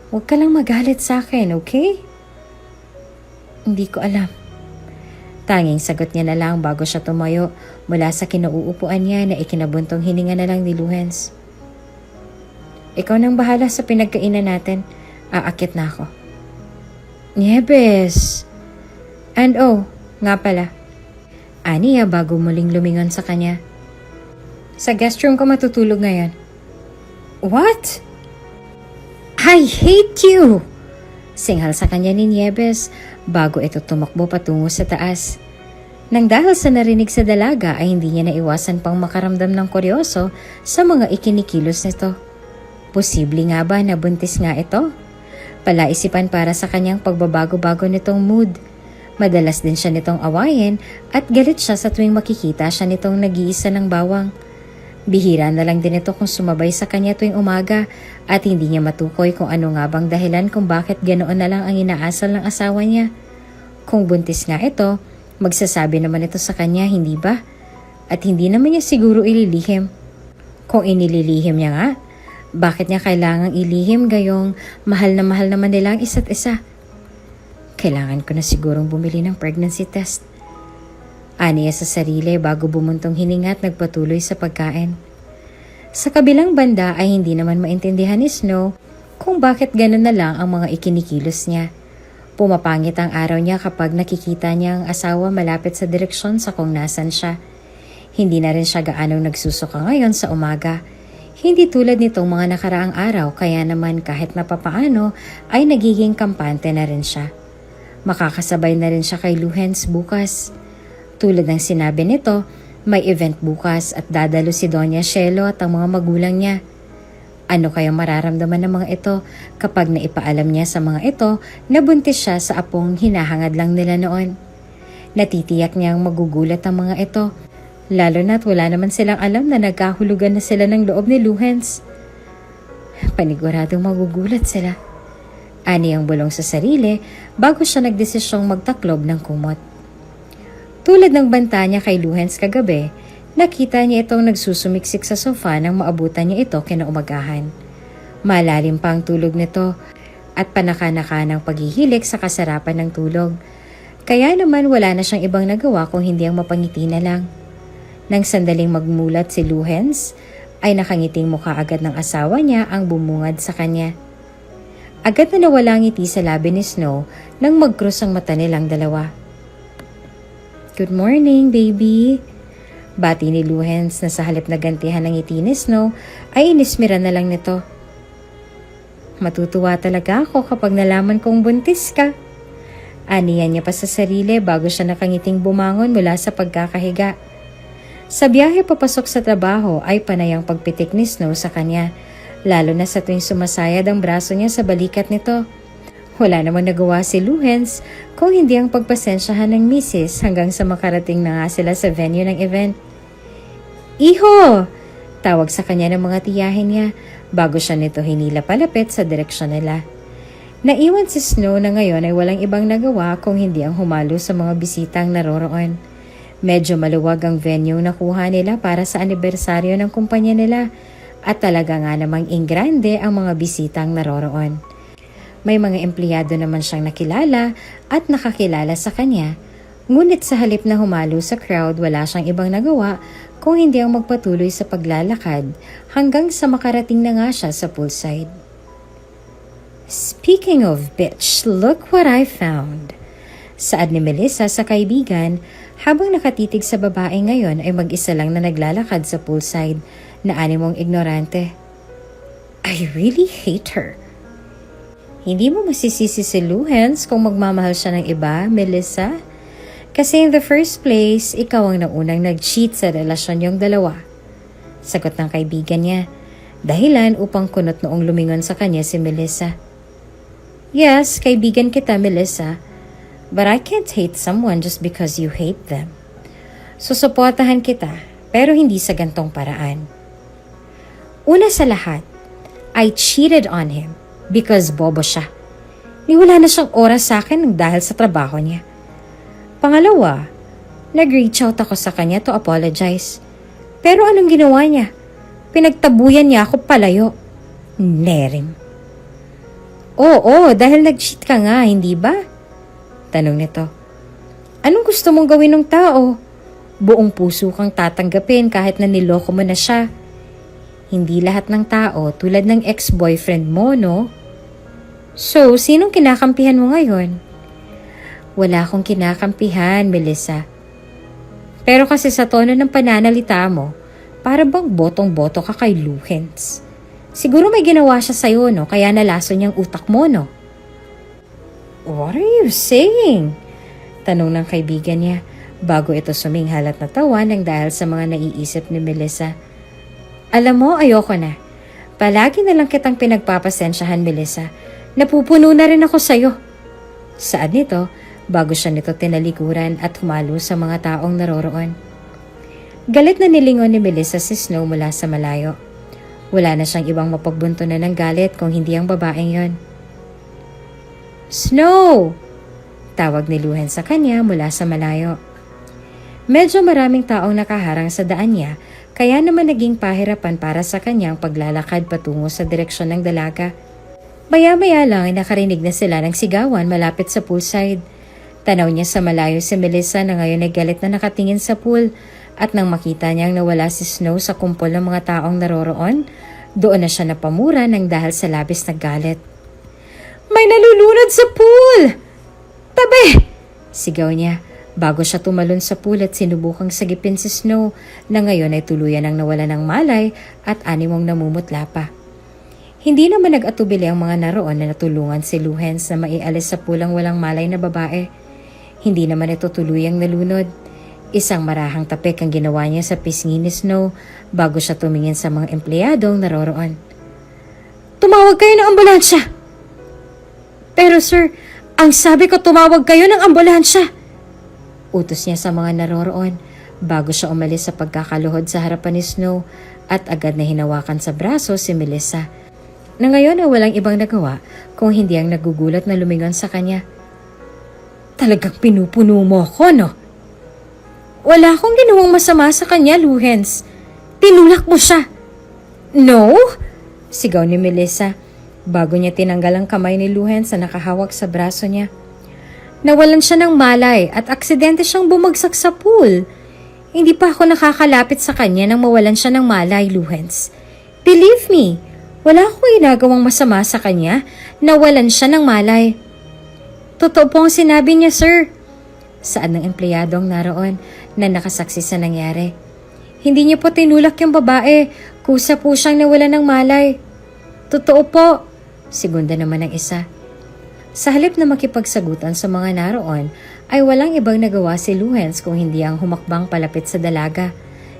Huwag ka lang magalit sa akin, okay? Hindi ko alam. Tanging sagot niya na lang bago siya tumayo mula sa kinauupuan niya na ikinabuntong hininga na lang ni Luhens. Ikaw nang bahala sa pinagkainan natin. Aakit na ako. Nieves! And nga pala. Aniya bago muling lumingon sa kanya. Sa guest room ko matutulog ngayon. What? I hate you! Singhal sa kanya ni Nieves bago ito tumakbo patungo sa taas. Nang dahil sa narinig sa dalaga ay hindi niya naiwasan pang makaramdam ng kuryoso sa mga ikinikilos nito. Posible nga ba na buntis nga ito? Palaisipan para sa kanyang pagbabago-bago nitong mood. Madalas din siya nitong awayin at galit siya sa tuwing makikita siya nitong nag-iisa ng bawang. Bihira na lang din ito kung sumabay sa kanya tuwing umaga at hindi niya matukoy kung ano nga bang dahilan kung bakit ganoon na lang ang inaasal ng asawa niya. Kung buntis nga ito, magsasabi naman ito sa kanya, hindi ba? At hindi naman niya siguro ililihim. Kung inililihim niya nga, bakit niya kailangang ilihim gayong mahal naman nila ang isa't isa? Kailangan ko na sigurong bumili ng pregnancy test. Aniya sa sarili bago bumuntong hininga at nagpatuloy sa pagkain. Sa kabilang banda ay hindi naman maintindihan ni Snow kung bakit gano'n na lang ang mga ikinikilos niya. Pumapangit ang araw niya kapag nakikita niya ang asawa malapit sa direksyon sa kung nasan siya. Hindi na rin siya gaanong nagsusuka ngayon sa umaga. Hindi tulad nitong mga nakaraang araw kaya naman kahit napapaano ay nagiging kampante na rin siya. Makakasabay na rin siya kay Luhens bukas. Tulad ng sinabi nito, may event bukas at dadalo si Doña Shelo at ang mga magulang niya. Ano kaya mararamdaman ng mga ito kapag naipaalam niya sa mga ito na buntis siya sa apong hinahangad lang nila noon? Natitiyak niyang magugulat ang mga ito Lalo na't wala naman silang alam na nagkahulugan na sila ng loob ni Luhens. Paniguradong magugulat sila. Ani ang bulong sa sarili bago siya nagdesisyong magtaklob ng kumot. Tulad ng banta niya kay Luhens kagabi, nakita niya itong nagsusumiksik sa sofa nang maabutan niya ito kinaumagahan. Malalim pa ang tulog nito at panaka-naka ng paghihilik sa kasarapan ng tulog. Kaya naman wala na siyang ibang nagawa kung hindi ang mapangiti na lang. Nang sandaling magmulat si Luhens, ay nakangiting mukha agad ng asawa niya ang bumungad sa kanya. Agad na nawala ang ngiti sa labi ni Snow nang magkrus ang mata nilang dalawa. "Good morning, baby." Bati ni Luhens na sa halip na gantihan ng ngiti ni Snow ay inismira na lang nito. "Matutuwa talaga ako kapag nalaman kong buntis ka." Aniyan niya pa sa sarili bago siya nakangiting bumangon mula sa pagkakahiga. Sa biyahe papasok sa trabaho ay panay ang pagpitik ni Snow sa kanya, lalo na sa tuwing sumasayad ang braso niya sa balikat nito. Wala namang nagawa si Luhens kung hindi ang pagpasensyahan ng misis hanggang sa makarating na nga sila sa venue ng event. "Iho!" Tawag sa kanya ng mga tiyahin niya bago siya nito hinila palapit sa direksyon nila. Naiwan si Snow na ngayon ay walang ibang nagawa kung hindi ang humalo sa mga bisitang naroroon. Medyo maluwag ang venue na kuha nila para sa anibersaryo ng kumpanya nila at talaga nga namang ingrande ang mga bisitang naroroon. May mga empleyado naman siyang nakilala at nakakilala sa kanya, ngunit sa halip na humalo sa crowd wala siyang ibang nagawa kung hindi ang magpatuloy sa paglalakad hanggang sa makarating na nga siya sa poolside. "Speaking of bitch, look what I found." Saad ni Melissa sa kaibigan habang nakatitig sa babae ngayon ay mag-isa lang na naglalakad sa poolside na animong ignorante. "I really hate her." Hindi mo masisisi si Luhens kung magmamahal siya ng iba, Melissa? Kasi in the first place, ikaw ang naunang nag-cheat sa relasyon yung dalawa. Sagot ng kaibigan niya, dahilan upang kunot noong lumingon sa kanya si Melissa. "Yes, kaibigan kita, Melissa. But I can't hate someone just because you hate them. Susuportahan kita, pero hindi sa gantong paraan. Una sa lahat, I cheated on him because bobo siya. Niwala na siyang oras sa akin dahil sa trabaho niya. Pangalawa, nag-reach out ako sa kanya to apologize. Pero anong ginawa niya? Pinagtabuyan niya ako palayo. Nerim. Oo, dahil nag-cheat ka nga, hindi ba? Tanong nito. Anong gusto mong gawin ng tao? Buong puso kang tatanggapin kahit na niloko mo na siya. Hindi lahat ng tao tulad ng ex-boyfriend mo, no? So, sinong kinakampihan mo ngayon? Wala akong kinakampihan, Melissa. Pero kasi sa tono ng pananalita mo, para bang botong-boto ka kay Luhens. Siguro may ginawa siya sa'yo, no? Kaya nalaso niyang utak mo, no? What are you saying? Tanong ng kaibigan niya bago ito suminghal at natawa ng dahil sa mga naiisip ni Melissa. Alam mo, ayoko na. Palagi na lang kitang pinagpapasensyahan, Melissa. Napupuno na rin ako sa'yo. Saad nito bago siya nito tinalikuran at humalo sa mga taong naroroon. Galit na nilingon ni Melissa si Snow mula sa malayo. Wala na siyang ibang mapagbuntunan ng galit kung hindi ang babaeng yon. "Snow!" Tawag ni Luhens sa kanya mula sa malayo. Medyo maraming taong nakaharang sa daan niya, kaya naman naging pahirapan para sa kanyang paglalakad patungo sa direksyon ng dalaga. Maya-maya lang ay nakarinig na sila ng sigawan malapit sa poolside. Tanaw niya sa malayo si Melissa na ngayon ay galit na nakatingin sa pool at nang makita niyang nawala si Snow sa kumpol ng mga taong naroroon, doon na siya napamura ng dahil sa labis na galit. "May nalulunod sa pool! Tabi!" Sigaw niya bago siya tumalon sa pool at sinubukang sagipin si Snow na ngayon ay tuluyan ang nawala ng malay at animong namumutla pa. Hindi naman nag-atubili ang mga naroon na natulungan si Luhens na maialis sa pulang walang malay na babae. Hindi naman ito tuluyang nalunod. Isang marahang tapik ang ginawa niya sa pisngi ni Snow bago siya tumingin sa mga empleyadong naroroon. "Tumawag kayo ng ambulansya!" "Pero sir, ang sabi ko tumawag kayo ng ambulansya!" Utos niya sa mga naroroon bago siya umalis sa pagkakaluhod sa harapan ni Snow at agad na hinawakan sa braso si Melissa, na ngayon ay walang ibang nagawa kung hindi ang nagugulat na lumingon sa kanya. Talagang pinupuno mo ako, no? Wala akong ginawang masama sa kanya, Luhens. Tinulak mo siya. No? Sigaw ni Melissa bago niya tinanggal ang kamay ni Luhens na nakahawak sa braso niya. Nawalan siya ng malay at aksidente siyang bumagsak sa pool. Hindi pa ako nakakalapit sa kanya nang mawalan siya ng malay, Luhens. Believe me, wala akong ginagawang masama sa kanya. Nawalan siya ng malay. Totoo po ang sinabi niya, sir. Saad ng empleyadong naroon na nakasaksi sa nangyari. Hindi niya po tinulak yung babae. Kusa po siyang nawalan ng malay. Totoo po. Segunda naman ang isa. Sa halip na makipagsagutan sa mga naroon, ay walang ibang nagawa si Luhens kung hindi ang humakbang palapit sa dalaga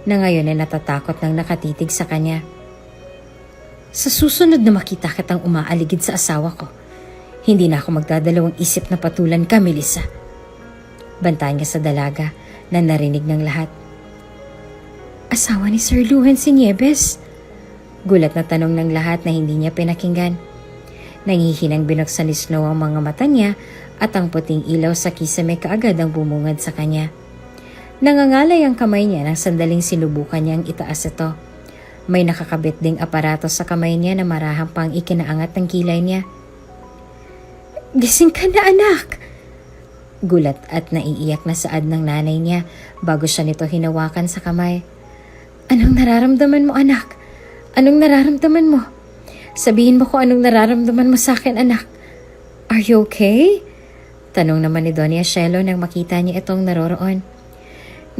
na ngayon ay natatakot ng nakatitig sa kanya. Sa susunod na makita kitang umaaligid sa asawa ko, hindi na ako magdadalawang isip na patulan ka, Melissa. Banta niya sa dalaga na narinig ng lahat. Asawa ni Sir Luhens si Nieves? Gulat na tanong ng lahat na hindi niya pinakinggan. Nangihinang binuksan ni Snow ang mga mata niya at ang puting ilaw sa kisame kaagad ang bumungad sa kanya. Nangangalay ang kamay niya nang sandaling sinubukan niyang itaas ito. May nakakabit ding aparato sa kamay niya na marahang pang ikinaangat ng kilay niya. Gising ka na, anak! Gulat at naiiyak na saad ng nanay niya bago siya nito hinawakan sa kamay. Anong nararamdaman mo, anak? Anong nararamdaman mo? Sabihin mo kung anong nararamdaman mo sa akin, anak. Are you okay? Tanong naman ni Doña Shelo nang makita niya itong naroroon.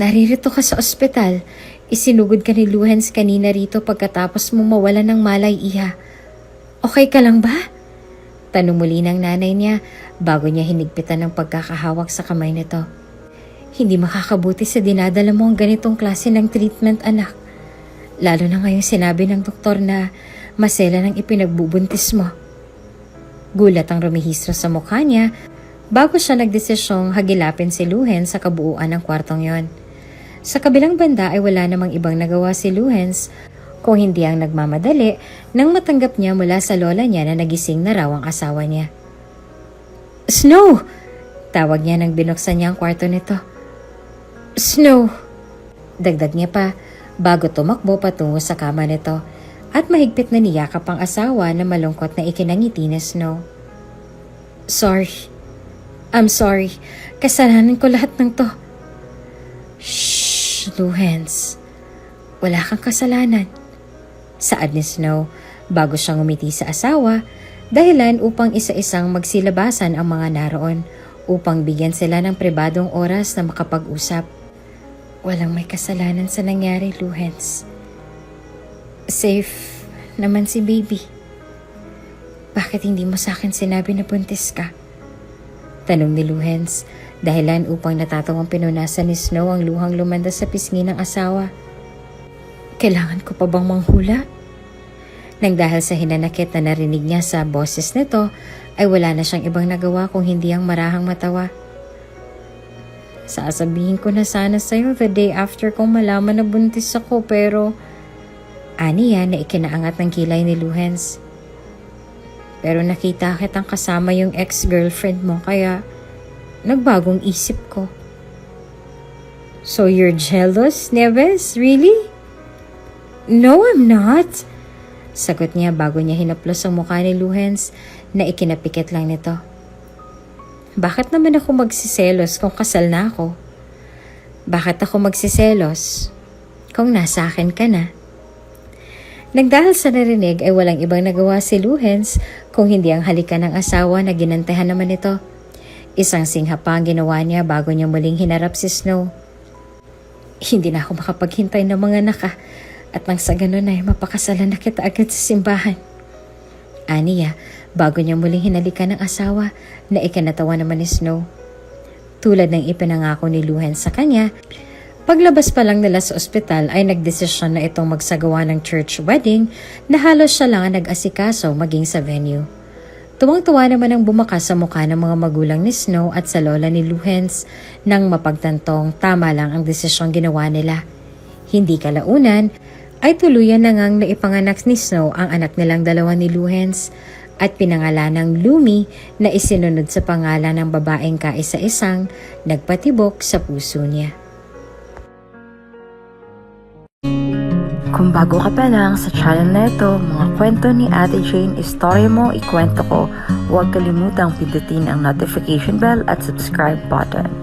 Naririto ka sa ospital. Isinugod ka ni Luhens kanina rito pagkatapos mo mawala ng malay, iha. Okay ka lang ba? Tanong muli ng nanay niya bago niya hinigpitan ng pagkakahawak sa kamay nito. Hindi makakabuti sa dinadala mo ang ganitong klase ng treatment, anak. Lalo na ngayong sinabi ng doktor na masela ng ipinagbubuntis mo. Gulat ang rumihistro sa mukha niya bago siya nagdesisyong hagilapin si Luhens sa kabuuan ng kwartong yon. Sa kabilang banda ay wala namang ibang nagawa si Luhens kung hindi ang nagmamadali nang matanggap niya mula sa lola niya na nagising na raw ang asawa niya. Snow! Tawag niya nang binuksan niya ang kwarto nito. Snow! Dagdag niya pa bago tumakbo patungo sa kama nito at mahigpit na niyakap ang asawa na malungkot na ikinangiti ni Snow. Sorry. I'm sorry. Kasalanan ko lahat ng to. Shh, Luhens. Wala kang kasalanan. Saad ni Snow bago siyang umiti sa asawa dahilan upang isa-isang magsilabasan ang mga naroon upang bigyan sila ng pribadong oras na makapag-usap. Walang may kasalanan sa nangyari, Luhens. Safe naman si baby. Bakit hindi mo sa akin sinabi na buntis ka? Tanong ni Luhens dahilan upang natatawang pinunasan ni Snow ang luhang lumanda sa pisngi ng asawa. Kailangan ko pa bang manghula? Nang dahil sa hinanakit na narinig niya sa boses nito, ay wala na siyang ibang nagawa kung hindi ang marahang matawa. Sasabihin ko na sana sa'yo the day after kong malaman na buntis ako pero... Aniya na ikinaangat ng kilay ni Luhens. Pero nakita kitang kasama yung ex-girlfriend mo kaya nagbagong isip ko. So you're jealous, Nieves? Really? No, I'm not. Sagot niya bago niya hinaplos ang mukha ni Luhens na ikinapikit lang nito. Bakit naman ako magsiselos kung kasal na ako? Bakit ako magsiselos kung nasa akin ka na? Nang dahil sa narinig ay walang ibang nagawa si Luhens kung hindi ang halikan ng asawa na ginantehan naman ito. Isang singha pa ang ginawa niya bago niya muling hinarap si Snow. Hindi na ako makapaghintay ng mga anak at nang sa ganun ay mapakasalan na kita agad sa simbahan. Aniya bago niya muling hinalikan ng asawa na ikinatawa naman ni Snow. Tulad ng ipinangako ni Luhens sa kanya, paglabas pa lang nila sa ospital ay nagdesisyon na itong magsagawa ng church wedding na halos siya lang ang nag-asikaso maging sa venue. Tuwang-tuwa naman ang bumakas sa mukha ng mga magulang ni Snow at sa lola ni Luhens nang mapagtantong tama lang ang desisyong ginawa nila. Hindi kalaunan ay tuluyan na ngang naipanganak ni Snow ang anak nilang dalawa ni Luhens at pinangalan ng Lumi na isinunod sa pangalan ng babaeng kaisa-isang nagpatibok sa puso niya. Kung bago ka pa lang sa channel na ito, mga kwento ni Ate Jane, istorya mo, ikwento ko, huwag kalimutang pindutin ang notification bell at subscribe button.